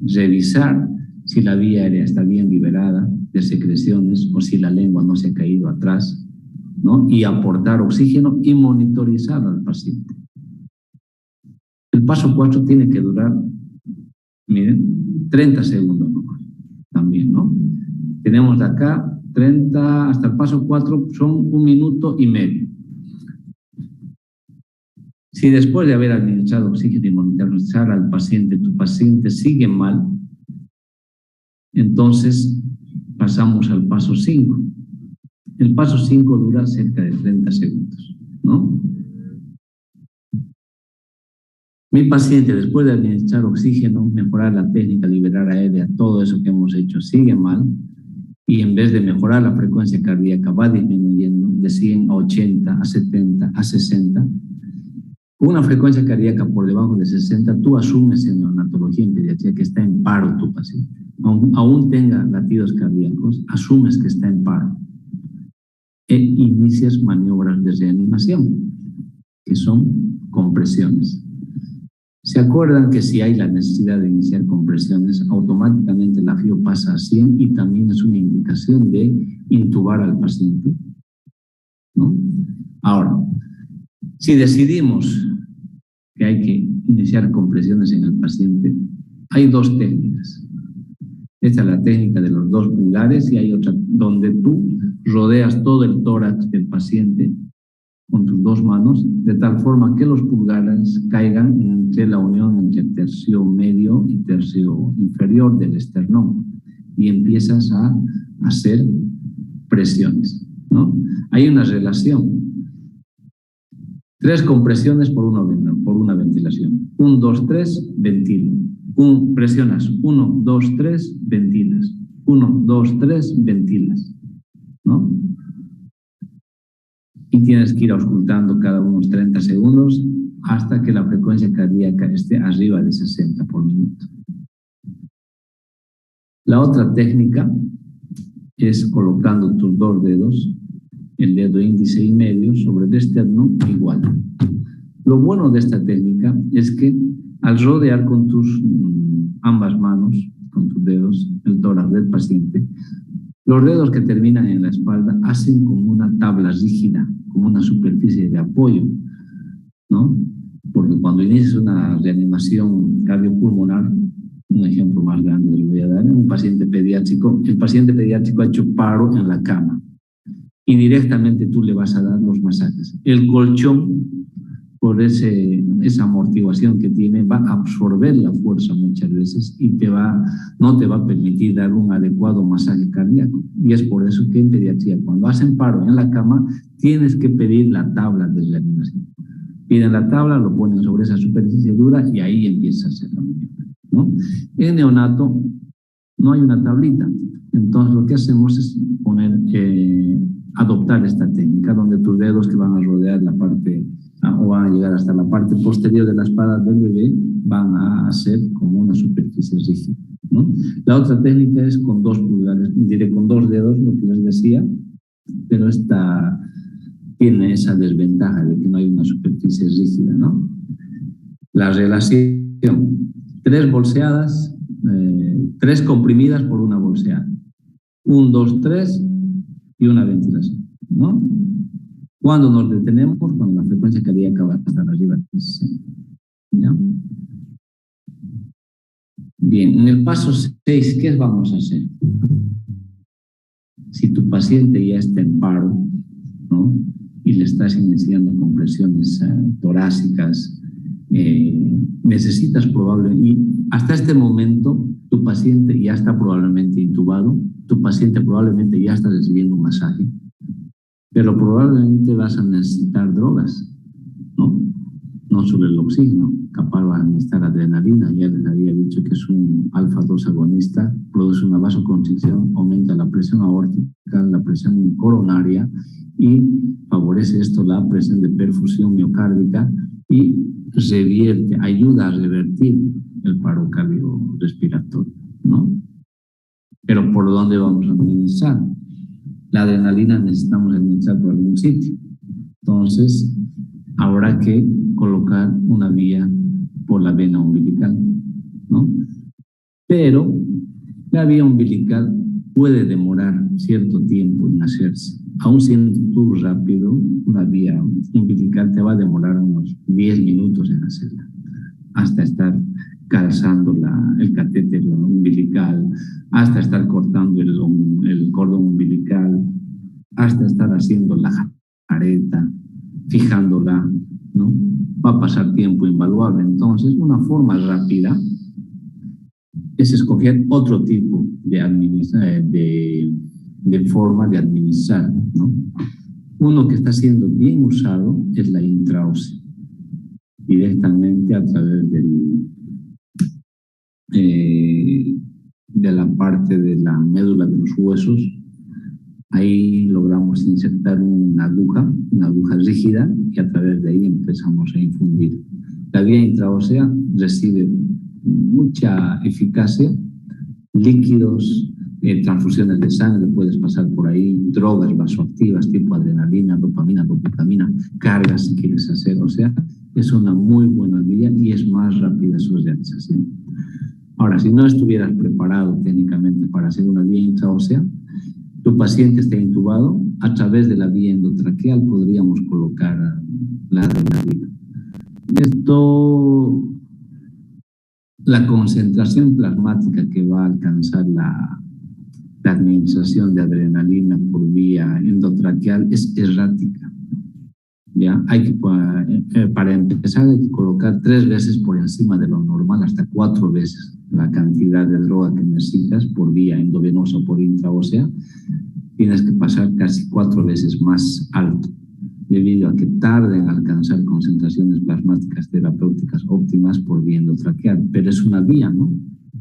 revisar si la vía aérea está bien liberada de secreciones o si la lengua no se ha caído atrás, ¿no? Y aportar oxígeno y monitorizar al paciente. El paso 4 tiene que durar, miren, 30 segundos nomás, también, ¿no? Tenemos de acá 30 hasta el paso 4, son 1 minuto y medio. Si después de haber administrado oxígeno y monitorizar al paciente, tu paciente sigue mal, entonces pasamos al paso 5. El paso 5 dura cerca de 30 segundos, ¿no? Mi paciente, después de administrar oxígeno, mejorar la técnica, liberar aérea, todo eso que hemos hecho, sigue mal, y en vez de mejorar la frecuencia cardíaca va disminuyendo de 100 a 80, a 70, a 60. Con una frecuencia cardíaca por debajo de 60, tú asumes en neonatología, en pediatría, que está en paro tu paciente. Aún tenga latidos cardíacos, asumes que está en paro. E inicias maniobras de reanimación, que son compresiones. ¿Se acuerdan que si hay la necesidad de iniciar compresiones, automáticamente la FIO pasa a 100 y también es una indicación de intubar al paciente? ¿No? Ahora, si decidimos que hay que iniciar compresiones en el paciente, hay dos técnicas. Esta es la técnica de los 2 pulgares y hay otra donde tú rodeas todo el tórax del paciente con tus 2 manos, de tal forma que los pulgares caigan entre la unión entre el tercio medio y tercio inferior del esternón y empiezas a hacer presiones, ¿no? Hay una relación. 3 compresiones por una ventilación. 1, 2, 3, ventilo. Presionas 1, 2, 3, ventilas. 1, 2, 3, ventilas, ¿no? Y tienes que ir auscultando cada unos 30 segundos hasta que la frecuencia cardíaca esté arriba de 60 por minuto. La otra técnica es colocando tus 2 dedos, el dedo índice y medio, sobre el esterno igual. Lo bueno de esta técnica es que al rodear con tus ambas manos, con tus dedos, el tórax del paciente, los dedos que terminan en la espalda hacen como una tabla rígida, como una superficie de apoyo, ¿no? Porque cuando inicias una reanimación cardiopulmonar, un ejemplo más grande les voy a dar, un paciente pediátrico, el paciente pediátrico ha hecho paro en la cama y directamente tú le vas a dar los masajes. El colchón, por esa amortiguación que tiene, va a absorber la fuerza muchas veces y no te va a permitir dar un adecuado masaje cardíaco. Y es por eso que en pediatría, cuando hacen paro en la cama, tienes que pedir la tabla de reanimación. Piden la tabla, lo ponen sobre esa superficie dura y ahí empieza a hacer la maniobra, ¿no? En neonato no hay una tablita. Entonces lo que hacemos es adoptar esta técnica donde tus dedos que van a rodear la parte o van a llegar hasta la parte posterior de la espalda del bebé van a hacer como una superficie rígida, ¿no? La otra técnica es con 2 pulgares, diré con 2 dedos, lo que les decía, pero esta tiene esa desventaja de que no hay una superficie rígida, ¿no? La relación, 3 bolseadas, 3 comprimidas por una bolseada. 1, 2, 3 y una ventilación, ¿no? Cuando nos detenemos, cuando la frecuencia cardíaca va a estar arriba de 60, ¿ya? Bien, en el paso 6, ¿qué vamos a hacer? Si tu paciente ya está en paro, ¿no? Y le estás iniciando compresiones torácicas, necesitas probablemente, y hasta este momento tu paciente ya está probablemente intubado, tu paciente probablemente ya está recibiendo un masaje, pero probablemente vas a necesitar drogas, ¿no? No solo el oxígeno, capaz vas a necesitar adrenalina. Ya les había dicho que es un alfa-2 agonista, produce una vasoconstricción, aumenta la presión aórtica, la presión coronaria y favorece esto la presión de perfusión miocárdica y ayuda a revertir el paro cardiorrespiratorio, ¿no? Pero ¿por dónde vamos a administrar? La adrenalina necesitamos administrar por algún sitio. Entonces, habrá que colocar una vía por la vena umbilical, ¿no? Pero la vía umbilical puede demorar cierto tiempo en hacerse. Aún siendo tú rápido, una vía umbilical te va a demorar unos 10 minutos en hacerla, hasta estar calzando el catéter umbilical, hasta estar cortando el cordón umbilical, hasta estar haciendo la jareta, fijándola, ¿no? Va a pasar tiempo invaluable. Entonces, una forma rápida es escoger otro tipo de forma de administrar, ¿no? Uno que está siendo bien usado es la intraósea, directamente a través de la parte de la médula de los huesos, Ahí logramos insertar una aguja rígida, y a través de ahí empezamos a infundir. La vía intraósea recibe mucha eficacia, líquidos, transfusiones de sangre, puedes pasar por ahí, drogas vasoactivas tipo adrenalina, dopamina, dopamina, cargas si quieres hacer, o sea, es una muy buena vía y es más rápida su realización. Ahora, si no estuvieras preparado técnicamente para hacer una vía intraósea, tu paciente está intubado, a través de la vía endotraqueal podríamos colocar la adrenalina. Esto, la concentración plasmática que va a alcanzar la administración de adrenalina por vía endotraqueal es errática. ¿Ya? Para empezar hay que colocar 3 veces por encima de lo normal, hasta 4 veces la cantidad de droga que necesitas por vía endovenosa o por intraósea. Tienes que pasar casi 4 veces más alto, debido a que tarda en alcanzar concentraciones plasmáticas terapéuticas óptimas por vía endotraqueal. Pero es una vía, ¿no?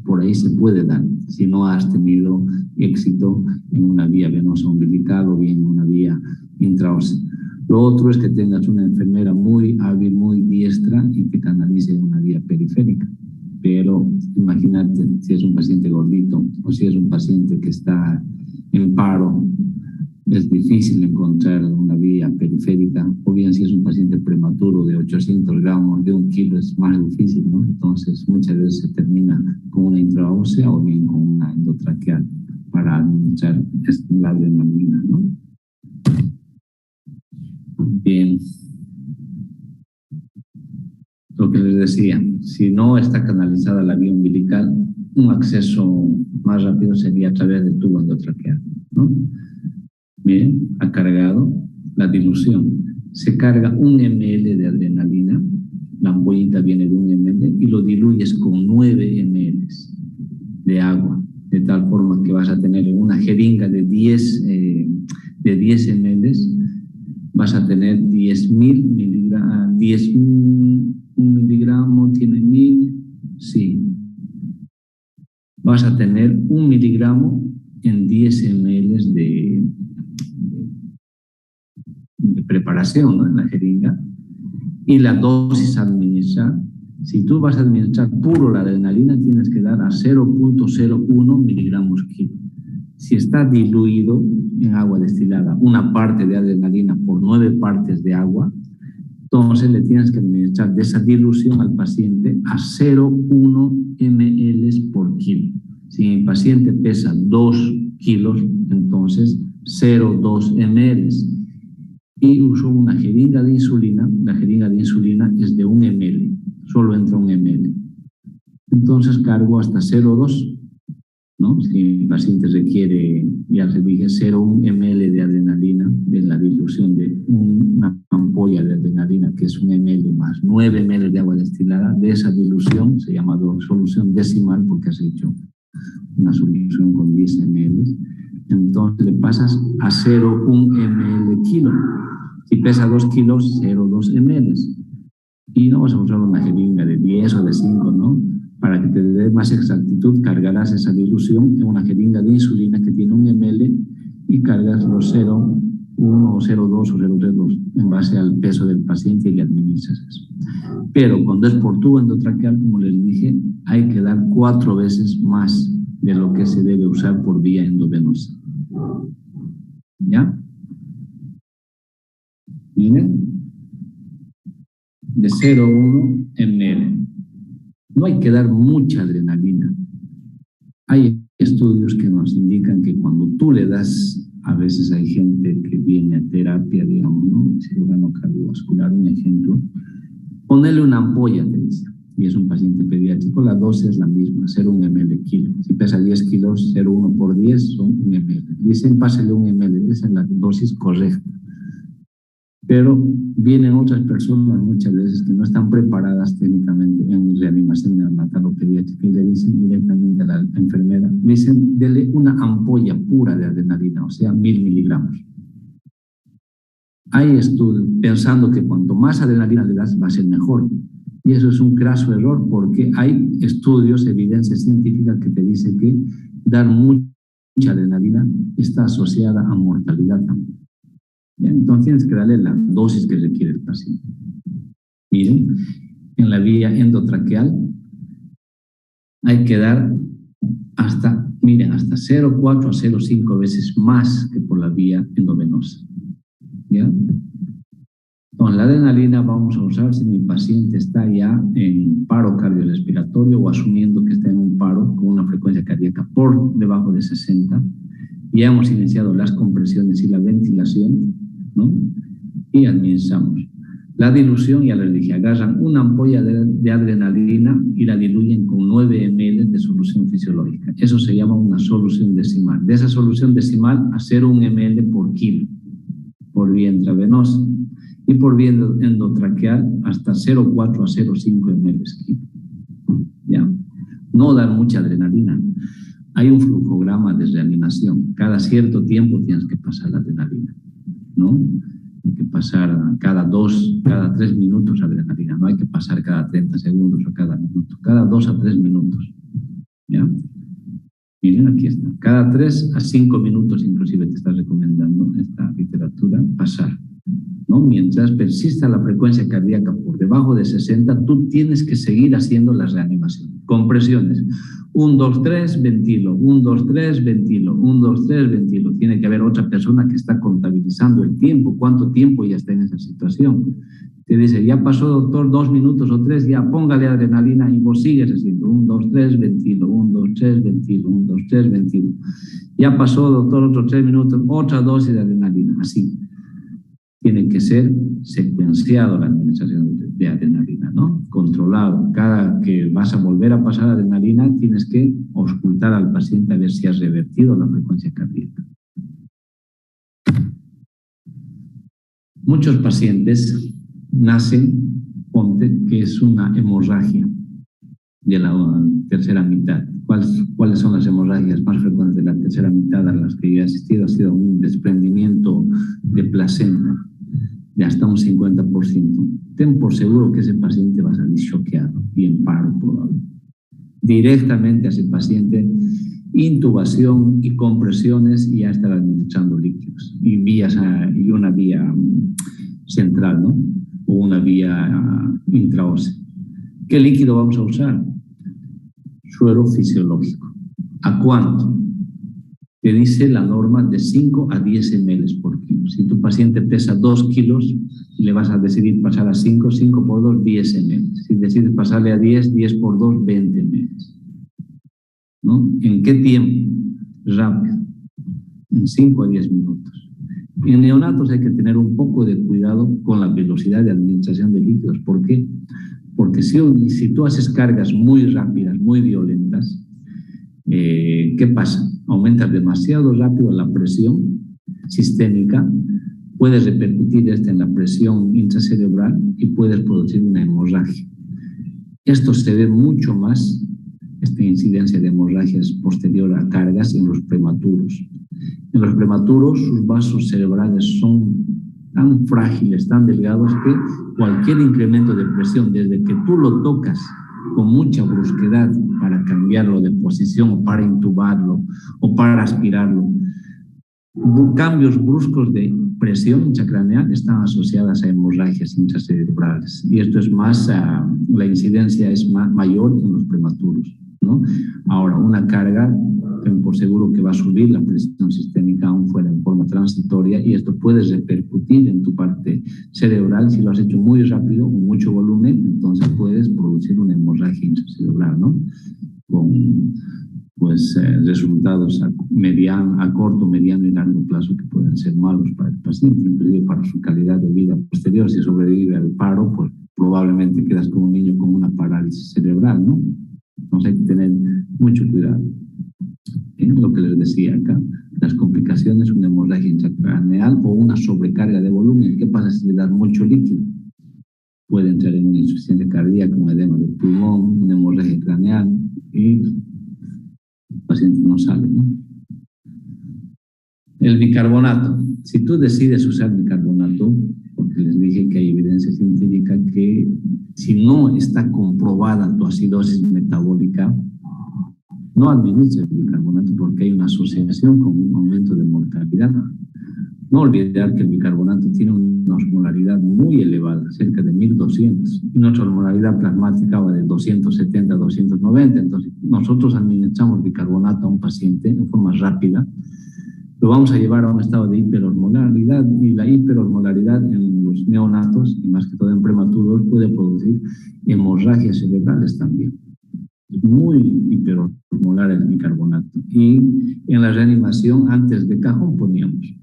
Por ahí se puede dar, si no has tenido éxito en una vía venosa umbilical o bien en una vía intraósea. Lo otro es que tengas una enfermera muy hábil, muy diestra y que canalice en una vía periférica. Pero imagínate si es un paciente gordito o si es un paciente que está en paro, es difícil encontrar una vía periférica, o bien si es un paciente prematuro de 800 gramos, de 1 kilo, es más difícil, ¿no? Entonces muchas veces se termina con una intraósea o bien con una endotraqueal para administrar la adrenalina, ¿no? Bien, lo que les decía, si no está canalizada la vía umbilical, un acceso más rápido sería a través del tubo endotraqueal, ¿no? Bien, ha cargado la dilución. Se carga 1 ml de adrenalina, la ampollita viene de 1 ml y lo diluyes con 9 ml de agua, de tal forma que vas a tener una jeringa de 10 ml, vas a tener 10.000 miligramos, 10 miligramos, tiene 1000, sí. Vas a tener 1 miligramo en 10 ml de preparación, ¿no? En la jeringa, y la dosis a administrar. Si tú vas a administrar puro la adrenalina, tienes que dar a 0.01 miligramos kilo. Si está diluido en agua destilada, una parte de adrenalina por 9 partes de agua, entonces le tienes que administrar de esa dilución al paciente a 0.1 ml por kilo. Si el paciente pesa 2 kilos, entonces 0.2 ml. Y uso una jeringa de insulina. La jeringa de insulina es de 1 ml, solo entra 1 ml. Entonces cargo hasta 0.2, ¿no? Si el paciente requiere, ya les dije, 0.1 ml de adrenalina, de la dilución de una ampolla de adrenalina, que es 1 ml más 9 ml de agua destilada, de esa dilución, se llama solución decimal porque has hecho una solución con 10 ml, entonces le pasas a 0.1 ml kilo. Si pesa 2 kilos, 0.2 ml. Y no vas a usar una jeringa de 10 o de 5, ¿no? Para que te dé más exactitud, cargarás esa dilución en una jeringa de insulina que tiene 1 ml y cargas los 0.1 o 0.2 o 0.32 en base al peso del paciente y le administras eso. Pero cuando es por tubo endotraqueal, como les dije, hay que dar 4 veces más de lo que se debe usar por vía endovenosa. ¿Ya? Miren, de 0.1 ml. No hay que dar mucha adrenalina. Hay estudios que nos indican que cuando tú le das, a veces hay gente que viene a terapia, digamos, ¿no? Cirujano cardiovascular, un ejemplo, ponerle una ampolla, te dice, y es un paciente pediátrico, la dosis es la misma, 0.1 ml kilo. Si pesa 10 kilos, 0.1 por 10 son 1 ml. Dicen, pásale 1 ml, esa es la dosis correcta. Pero vienen otras personas muchas veces que no están preparadas técnicamente en reanimación neonatal o pediátrica y le dicen directamente a la enfermera, dicen, dele una ampolla pura de adrenalina, o sea, 1000 miligramos. Hay estudios pensando que cuanto más adrenalina le das va a ser mejor. Y eso es un craso error porque hay estudios, evidencia científica que te dice que dar mucha mucha adrenalina está asociada a mortalidad también. ¿Ya? Entonces tienes que darle la dosis que requiere el paciente. Miren, en la vía endotraqueal hay que dar hasta 0,4 a 0,5 veces más que por la vía endovenosa. ¿Ya? Con la adrenalina vamos a usar si mi paciente está ya en paro cardiorrespiratorio o asumiendo que está en un paro con una frecuencia cardíaca por debajo de 60. Ya hemos iniciado las compresiones y la ventilación, ¿no? Y administramos. La dilución, ya les dije, agarran una ampolla de adrenalina y la diluyen con 9 ml de solución fisiológica. Eso se llama una solución decimal. De esa solución decimal, hacer 1 ml por kilo, por vía intravenosa. Y por vía endotraqueal, hasta 0,4 a 0,5 ml kilo. ¿Ya? No dar mucha adrenalina. Hay un flujograma de reanimación. Cada cierto tiempo tienes que pasar la adrenalina, ¿no? Hay que pasar cada 3 minutos adrenalina, no hay que pasar cada 30 segundos o cada minuto, cada 2 a 3 minutos. ¿Ya? Miren, aquí está. Cada 3 a 5 minutos inclusive te está recomendando esta literatura pasar, ¿no? Mientras persista la frecuencia cardíaca por debajo de 60, tú tienes que seguir haciendo la reanimación. Compresiones. 1, 2, 3, ventilo. 1, 2, 3, ventilo. 1, 2, 3, ventilo. Tiene que haber otra persona que está contabilizando el tiempo, cuánto tiempo ya está en esa situación. Te dice, ya pasó, doctor, 2 minutos o 3, ya póngale adrenalina y vos sigues haciendo. 1, 2, 3, ventilo. 1, 2, 3, ventilo. 1, 2, 3, ventilo. Ya pasó, doctor, otros 3 minutos, otra dosis de adrenalina. Así. Tiene que ser secuenciado la administración de adrenalina, ¿no? Controlado. Cada que vas a volver a pasar adrenalina, tienes que auscultar al paciente a ver si has revertido la frecuencia cardíaca. Muchos pacientes nacen, ponte, que es una hemorragia de la tercera mitad. ¿Cuáles son las hemorragias más frecuentes de la tercera mitad a las que yo he asistido? Ha sido un desprendimiento de placenta de hasta un 50%. Ten por seguro que ese paciente va a salir choqueado y en paro probable. Directamente a ese paciente, intubación y compresiones y ya estar administrando líquidos y una vía central, ¿no? O una vía intraósea. ¿Qué líquido vamos a usar? Suero fisiológico. ¿A cuánto? Te dice la norma de 5 a 10 ml por kilo. Si tu paciente pesa 2 kilos, le vas a decidir pasar a 5, 5 por 2, 10 ml. Si decides pasarle a 10, 10 por 2, 20 ml. ¿No? ¿En qué tiempo? Rápido. En 5 a 10 minutos. En neonatos hay que tener un poco de cuidado con la velocidad de administración de líquidos. ¿Por qué? Porque si tú haces cargas muy rápidas, muy violentas, ¿qué pasa? Aumentas demasiado rápido la presión sistémica, puedes repercutir en la presión intracerebral y puedes producir una hemorragia. Esto se ve mucho más, esta incidencia de hemorragias posterior a cargas en los prematuros. En los prematuros sus vasos cerebrales son tan frágiles, tan delgados que cualquier incremento de presión, desde que tú lo tocas con mucha brusquedad para cambiarlo de posición o para intubarlo o para aspirarlo, cambios bruscos de presión intracraneal están asociadas a hemorragias intracerebrales y esto es más, la incidencia es mayor en los prematuros, ¿no? Ahora, una carga, ten por seguro que va a subir la presión sistémica aún fuera en forma transitoria y esto puede repercutir en tu parte cerebral. Si lo has hecho muy rápido, con mucho volumen, entonces puedes producir una hemorragia intracerebral, ¿no? Con resultados a corto, mediano y largo plazo que pueden ser malos para el paciente, inclusive para su calidad de vida posterior. Si sobrevive al paro, pues probablemente quedas como un niño con una parálisis cerebral, ¿no? Entonces hay que tener mucho cuidado. Lo que les decía acá, las complicaciones, una hemorragia intracraneal o una sobrecarga de volumen. ¿Qué pasa si le das mucho líquido? Puede entrar en una insuficiencia cardíaca, un edema de pulmón, una hemorragia craneal y el paciente no sale, ¿no? El bicarbonato. Si tú decides usar bicarbonato, porque les dije que hay evidencia científica que si no está comprobada tu acidosis metabólica, no administres el bicarbonato porque hay una asociación con un aumento de mortalidad. No olvidar que el bicarbonato tiene una osmolaridad muy elevada, cerca de 1200, y nuestra osmolaridad plasmática va de 270 a 290. Entonces, nosotros administramos bicarbonato a un paciente en forma rápida, lo vamos a llevar a un estado de hiperosmolaridad, y la hiperosmolaridad en los neonatos, y más que todo en prematuros, puede producir hemorragias cerebrales también. Es muy hiperosmolar el bicarbonato. Y en la reanimación, antes de cajón poníamos.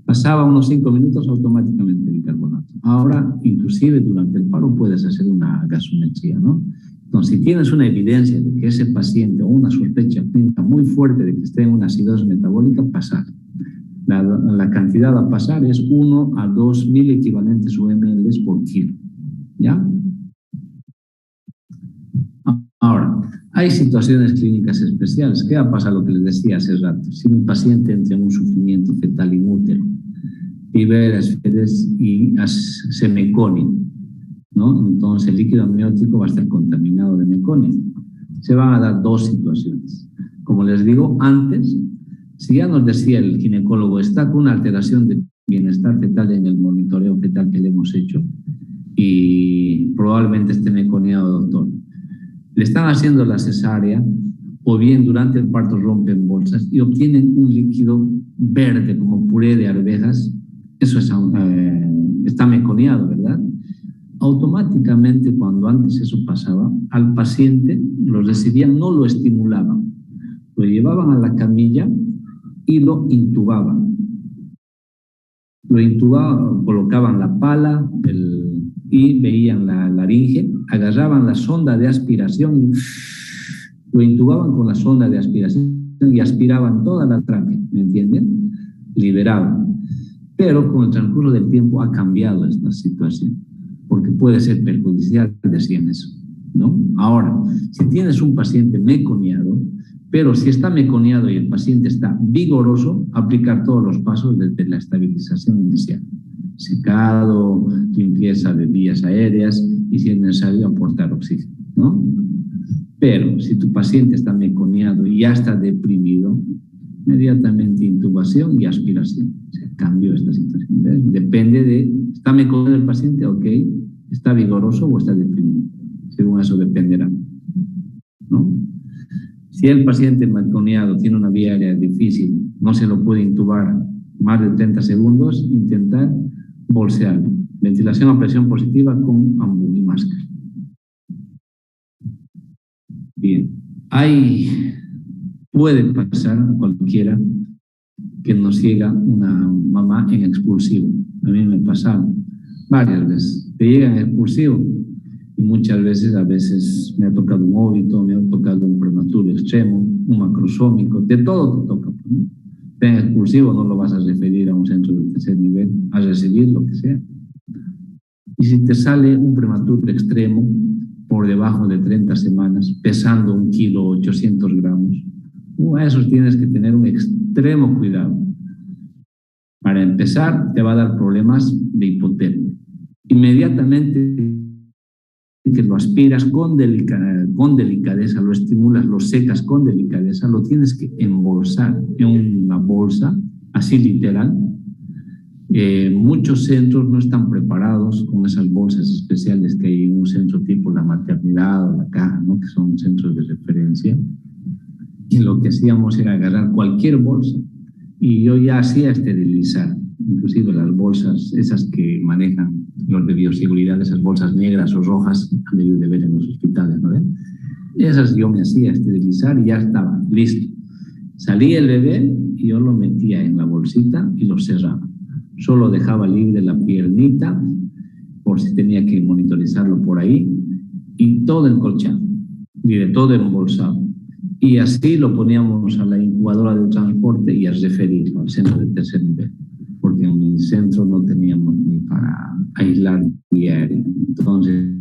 Pasaba unos 5 minutos automáticamente bicarbonato. Ahora, inclusive durante el paro, puedes hacer una gasometría, ¿no? Entonces, si tienes una evidencia de que ese paciente o una sospecha clínica muy fuerte de que esté en una acidosis metabólica, pasar. La cantidad a pasar es 1 a 2.000 equivalentes UML por kilo, ¿ya? Ahora, hay situaciones clínicas especiales. ¿Qué va a pasar? Lo que les decía hace rato. Si mi paciente entra en un sufrimiento fetal inútero, libera esferes y se meconia, ¿no? Entonces el líquido amniótico va a estar contaminado de meconio. Se van a dar dos situaciones. Como les digo antes, si ya nos decía el ginecólogo, está con una alteración de bienestar fetal en el monitoreo fetal que le hemos hecho y probablemente esté meconiado, doctor. Le están haciendo la cesárea o bien durante el parto rompen bolsas y obtienen un líquido verde como puré de arvejas. Eso es, está meconiado, ¿verdad? Automáticamente, cuando antes eso pasaba, al paciente lo recibían, no lo estimulaban, lo llevaban a la camilla y lo intubaban. Lo intubaban, colocaban la pala y veían la laringe, agarraban la sonda de aspiración y lo intubaban con la sonda de aspiración y aspiraban toda la tráquea, ¿me entienden? Liberaban. Pero con el transcurso del tiempo ha cambiado esta situación, porque puede ser perjudicial, decían eso, ¿no? Ahora, si tienes un paciente meconiado, pero si está meconiado y el paciente está vigoroso, aplicar todos los pasos desde la estabilización inicial. Secado, limpieza de vías aéreas y si es necesario aportar oxígeno, ¿no? Pero si tu paciente está meconiado y ya está deprimido, inmediatamente intubación y aspiración. O sea, cambio esta situación. ¿Ves? Depende de, ¿está meconiado el paciente? Ok. ¿Está vigoroso o está deprimido? Según eso dependerá, ¿no? Si el paciente meconiado tiene una vía aérea difícil, no se lo puede intubar más de 30 segundos, intentar bolsearlo. Ventilación a presión positiva con AMBU y máscara. Bien. Puede pasar a cualquiera que nos llega una mamá en expulsivo. A mí me pasaba varias veces. Te llega en expulsivo y muchas veces, a veces me ha tocado un óbito, me ha tocado un prematuro extremo, un macrosómico, de todo te toca, ¿no? En expulsivo no lo vas a referir a un centro de tercer nivel, a recibir lo que sea. Y si te sale un prematuro extremo por debajo de 30 semanas, pesando 1 kilo 800 gramos, a esos tienes que tener un extremo cuidado. Para empezar, te va a dar problemas de hipotermia. Inmediatamente que lo aspiras con delicadeza, lo estimulas, lo secas con delicadeza, lo tienes que embolsar en una bolsa, así literal. Muchos centros no están preparados con esas bolsas especiales que hay en un centro tipo la maternidad o la caja, ¿no? Que son centros de referencia. Y lo que hacíamos era agarrar cualquier bolsa y yo ya hacía esterilizar, inclusive las bolsas, esas que manejan los de bioseguridad, esas bolsas negras o rojas, han debido de ver en los hospitales, ¿no ven? Esas yo me hacía esterilizar y ya estaba, listo. Salía el bebé y yo lo metía en la bolsita y lo cerraba. Solo dejaba libre la piernita, por si tenía que monitorizarlo por ahí, y todo encolchado, todo embolsado. Y así lo poníamos a la incubadora de transporte y a referirlo al centro de tercer nivel, porque en mi centro no teníamos ni para aislar diario. Entonces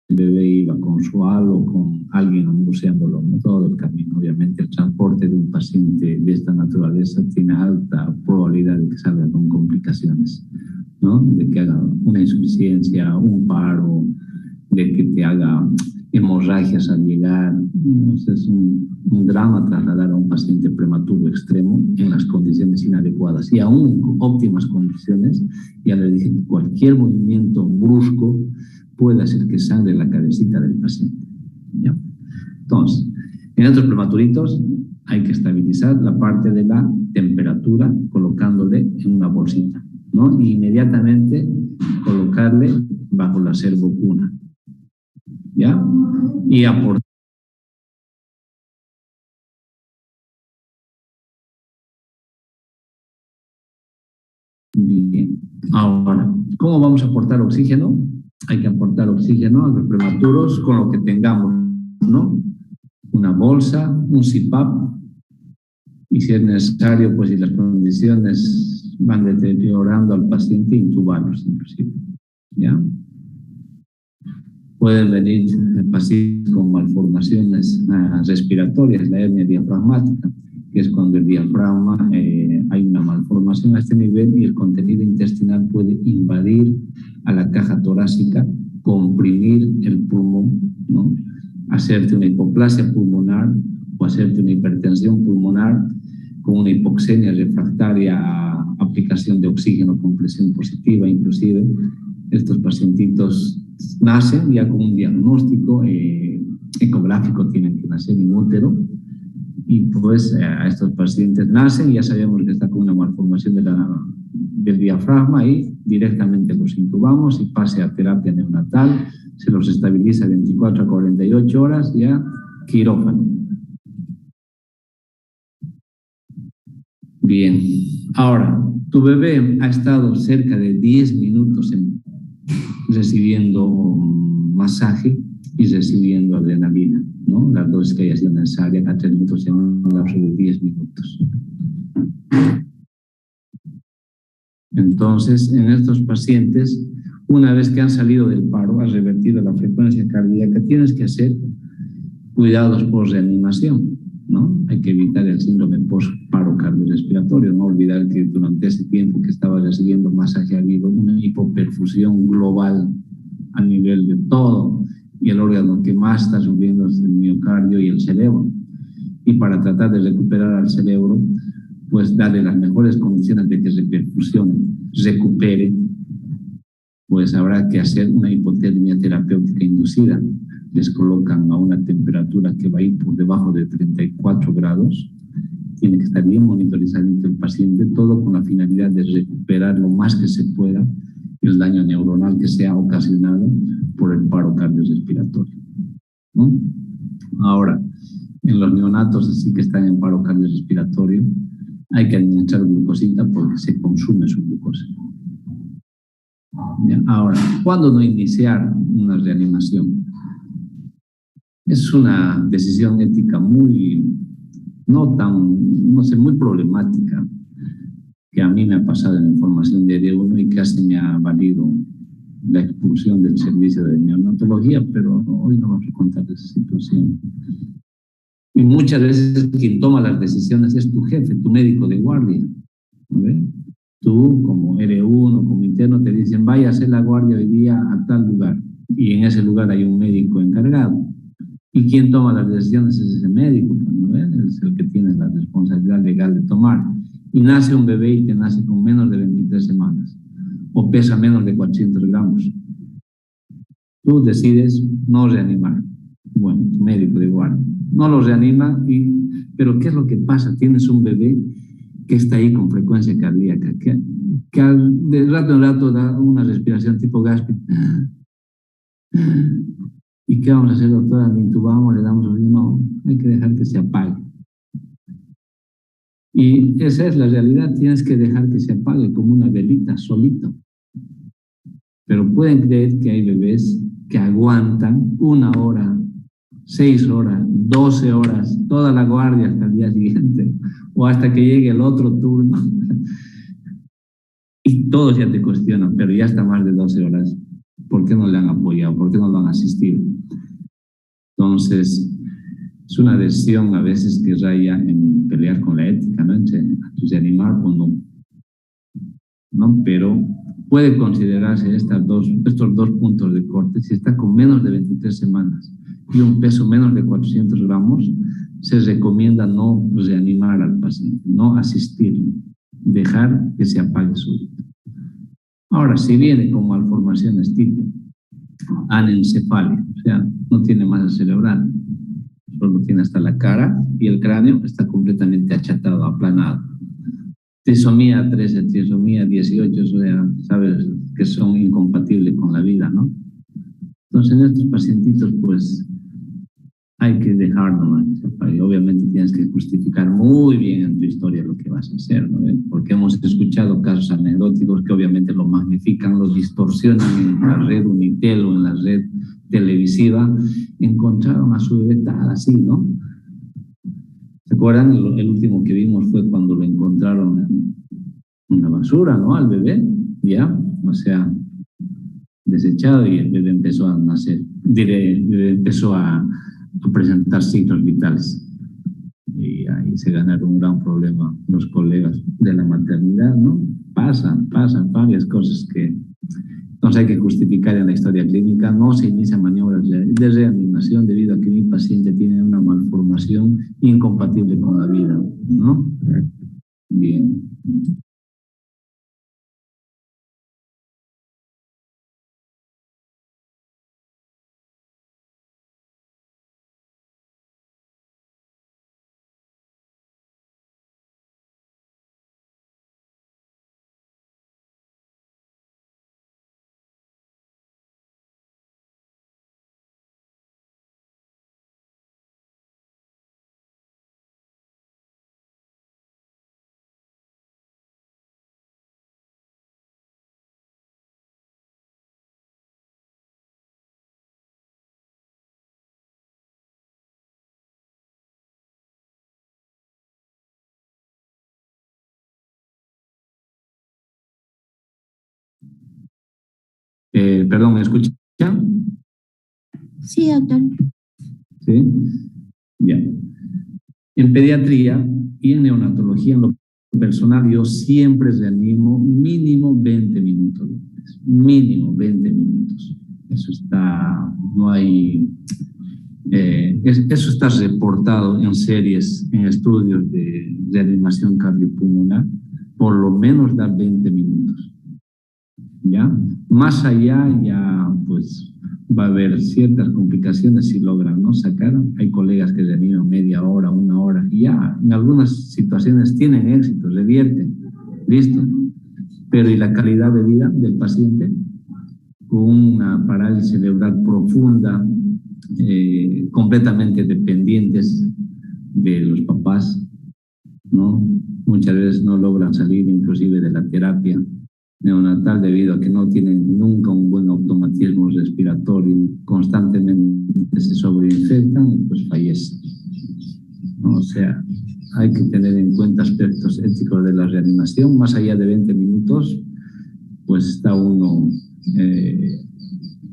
el bebé iba con su halo, con alguien buceándolo, ¿no? Todo el camino. Obviamente el transporte de un paciente de esta naturaleza tiene alta probabilidad de que salga con complicaciones, ¿no? De que haga una insuficiencia, un paro, de que te haga hemorragias al llegar. Es un drama trasladar a un paciente prematuro extremo en las condiciones inadecuadas y aún con óptimas condiciones. Ya le dije que cualquier movimiento brusco puede hacer que sangre la cabecita del paciente. ¿Ya? Entonces, en estos prematuritos hay que estabilizar la parte de la temperatura colocándole en una bolsita, ¿no? Y inmediatamente colocarle bajo la servocuna, ¿ya? Y aportar. Bien. Ahora, ¿cómo vamos a aportar oxígeno? Hay que aportar oxígeno a los prematuros con lo que tengamos, ¿no? Una bolsa, un CPAP, y si es necesario, pues si las condiciones van deteriorando al paciente, intubarlos inclusive, ¿ya? Pueden venir pacientes con malformaciones respiratorias, la hernia diafragmática, que es cuando el diafragma hay una malformación a este nivel y el contenido intestinal puede invadir a la caja torácica, comprimir el pulmón, ¿no? Hacerte una hipoplasia pulmonar o hacerte una hipertensión pulmonar con una hipoxemia refractaria a aplicación de oxígeno con presión positiva. Inclusive estos pacientitos nacen ya con un diagnóstico ecográfico, tienen que nacer en útero, y pues a estos pacientes nacen, ya sabemos que está con una malformación del diafragma y directamente los intubamos y pase a terapia neonatal, se los estabiliza 24 a 48 horas, ya quirófano. Bien, ahora, tu bebé ha estado cerca de 10 minutos recibiendo masaje y recibiendo adrenalina, ¿no? Las dosis que haya sido necesaria a 3 minutos en un lapso de 10 minutos. Entonces, en estos pacientes, una vez que han salido del paro, has revertido la frecuencia cardíaca, tienes que hacer cuidados por reanimación, ¿no? Hay que evitar el síndrome post-paro cardiorrespiratorio, no olvidar que durante ese tiempo que estaba recibiendo masaje ha habido una hipoperfusión global a nivel de todo, y el órgano que más está sufriendo es el miocardio y el cerebro. Y para tratar de recuperar al cerebro, pues darle las mejores condiciones de que se perfusione, recupere, pues habrá que hacer una hipotermia terapéutica inducida. Les colocan a una temperatura que va a ir por debajo de 34 grados. Tiene que estar bien monitorizado el paciente, todo con la finalidad de recuperar lo más que se pueda el daño neuronal que sea ocasionado por el paro cardiorrespiratorio, ¿no? Ahora, en los neonatos así que están en paro cardiorrespiratorio, hay que administrar glucosita porque se consume su glucosa. ¿Ya? Ahora, ¿cuándo no iniciar una reanimación? Es una decisión ética muy, no sé, muy problemática, que a mí me ha pasado en la formación de D1 y casi me ha valido la expulsión del servicio de neonatología, pero hoy no vamos a contar esa situación. Y muchas veces quien toma las decisiones es tu jefe, tu médico de guardia, ¿no? Tú, como R1, como interno, te dicen, vaya a hacer la guardia hoy día a tal lugar, y en ese lugar hay un médico encargado. ¿Y quién toma las decisiones? Es ese médico, ¿no? Es el que tiene la responsabilidad legal de tomar. Y nace un bebé y te nace con menos de 23 semanas, o pesa menos de 400 gramos. Tú decides no reanimar. Bueno, médico de guardia. No lo reanima, pero ¿qué es lo que pasa? Tienes un bebé que está ahí con frecuencia cardíaca, que de rato en rato da una respiración tipo Gaspar. ¿Y qué vamos a hacer, doctora? ¿Le intubamos? ¿Le damos oxígeno? No, hay que dejar que se apague. Y esa es la realidad, tienes que dejar que se apague como una velita, solito. Pero pueden creer que hay bebés que aguantan 1 hora, 6 horas, 12 horas, toda la guardia hasta el día siguiente, o hasta que llegue el otro turno. Y todos ya te cuestionan, pero ya está más de 12 horas. ¿Por qué no le han apoyado? ¿Por qué no lo han asistido? Entonces, es una decisión a veces que raya en pelear con la ética, ¿no? Entre reanimar o no. ¿No? Pero puede considerarse estos dos puntos de corte. Si está con menos de 23 semanas y un peso menos de 400 gramos, se recomienda no reanimar al paciente, no asistirlo, dejar que se apague solito. Ahora, si viene con malformaciones tipo anencefalia, o sea, no tiene masa cerebral, solo tiene hasta la cara y el cráneo está completamente achatado, aplanado. Trisomía 13, trisomía 18, o sea, sabes que son incompatibles con la vida, ¿no? Entonces, en estos pacientitos, pues, hay que dejarlo, ¿no? Y obviamente tienes que justificar muy bien en tu historia lo que vas a hacer, ¿no? Porque hemos escuchado casos anecdóticos que obviamente lo magnifican, lo distorsionan en la red Unitel o en la red televisiva. Encontraron a su bebé tal así, ¿no? ¿Se acuerdan? El último que vimos fue cuando lo encontraron en la basura, ¿no? Al bebé, ya, o sea, desechado, y el bebé empezó a nacer, empezó a presentar signos vitales. Y ahí se ganaron un gran problema los colegas de la maternidad, ¿no? Pasan varias cosas que entonces hay que justificar en la historia clínica. No se inician maniobras de reanimación debido a que mi paciente tiene una malformación incompatible con la vida, ¿no? Bien. Perdón, ¿me escuchan? Sí, doctor. Sí. Bien. En pediatría y en neonatología, en lo personal, yo siempre reanimo mínimo 20 minutos. Mínimo 20 minutos. Eso está, no hay, eso está reportado en series, en estudios de reanimación cardiopulmonar, por lo menos da 20 minutos. ¿Ya? Más allá ya pues va a haber ciertas complicaciones si logran no sacar. Hay colegas que reaniman media hora, una hora, y ya en algunas situaciones tienen éxito, revierten, listo. Pero ¿y la calidad de vida del paciente? Con una parálisis cerebral profunda, completamente dependientes de los papás, ¿no? Muchas veces no logran salir inclusive de la terapia neonatal debido a que no tienen nunca un buen automatismo respiratorio, constantemente se sobreinfectan y pues fallecen, ¿no? O sea, hay que tener en cuenta aspectos éticos de la reanimación. Más allá de 20 minutos, pues está uno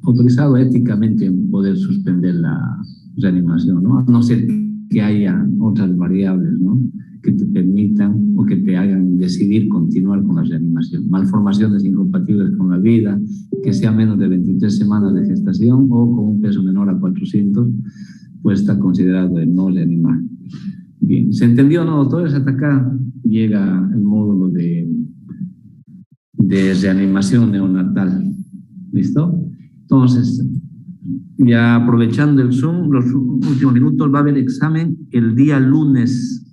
autorizado éticamente en poder suspender la reanimación, ¿no? A no ser que haya otras variables, ¿no?, que te permitan o que te hagan decidir continuar con la reanimación. Malformaciones incompatibles con la vida, que sea menos de 23 semanas de gestación o con un peso menor a 400, pues está considerado el no reanimar. Bien, ¿se entendió, no, doctores? Hasta acá llega el módulo de reanimación neonatal. ¿Listo? Entonces, ya aprovechando el Zoom, los últimos minutos, va a haber examen el día lunes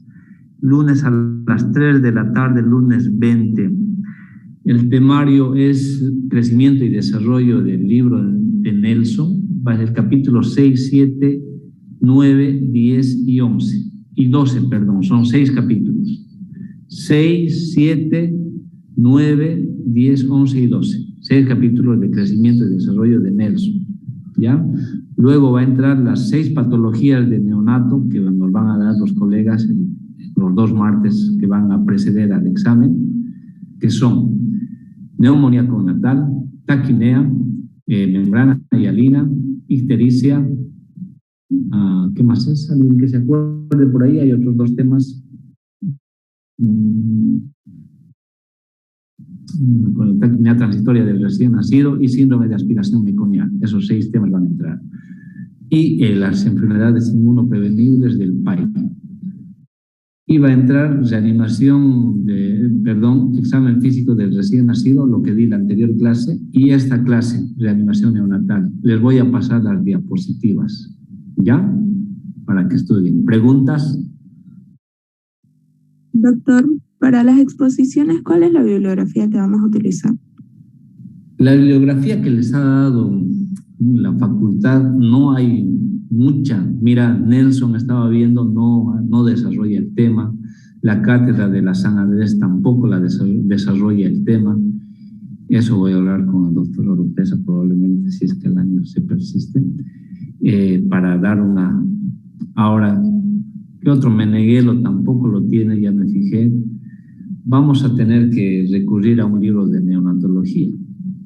a las 3 de la tarde, lunes 20. El temario es crecimiento y desarrollo del libro de Nelson, va a ser capítulos 6, 7, 9, 10 y 11. Y 12, perdón, son 6 capítulos. 6, 7, 9, 10, 11 y 12. 6 capítulos de crecimiento y desarrollo de Nelson, ¿ya? Luego va a entrar las 6 patologías de neonato que nos van a dar los colegas en los 2 martes que van a preceder al examen, que son neumonía connatal, taquinea, membrana hialina, ictericia. ¿Qué más es? ¿Alguien que se acuerde por ahí? Hay otros 2 temas. con la apnea transitoria del recién nacido y síndrome de aspiración meconial. Esos 6 temas van a entrar. Y las enfermedades inmunoprevenibles del PAI. Y va a entrar examen físico del recién nacido, lo que di la anterior clase, y esta clase, reanimación neonatal. Les voy a pasar las diapositivas, ¿ya? Para que estudien. ¿Preguntas? Doctor, para las exposiciones, ¿cuál es la bibliografía que vamos a utilizar? La bibliografía que les ha dado la facultad no hay mucha. Mira, Nelson estaba viendo, no desarrolla el tema. La cátedra de la San Andrés tampoco desarrolla el tema. Eso voy a hablar con el doctor Oropesa probablemente, si es que el año se persiste, para dar una... Ahora, ¿qué otro? Meneghelo tampoco lo tiene, ya me fijé. Vamos a tener que recurrir a un libro de neonatología,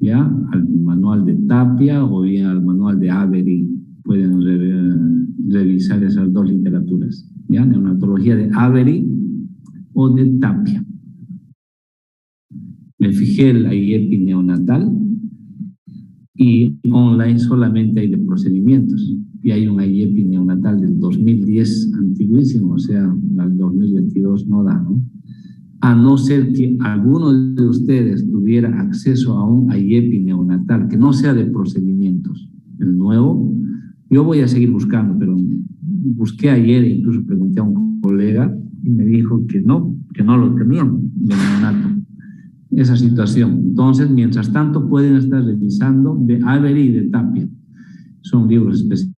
¿ya? Al manual de Tapia o bien al manual de Avery. Pueden revisar esas 2 literaturas, ¿ya? Neonatología de Avery o de Tapia. Me fijé en la IEPI neonatal y online solamente hay de procedimientos. Y hay un IEPI neonatal del 2010 antiguísimo, o sea, al 2022 no da, ¿no? A no ser que alguno de ustedes tuviera acceso a un IEPI neonatal que no sea de procedimientos, el nuevo. Yo voy a seguir buscando, pero busqué ayer e incluso pregunté a un colega y me dijo que no lo tenían de neonato, esa situación. Entonces, mientras tanto, pueden estar revisando de Avery y de Tapia. Son libros específicos.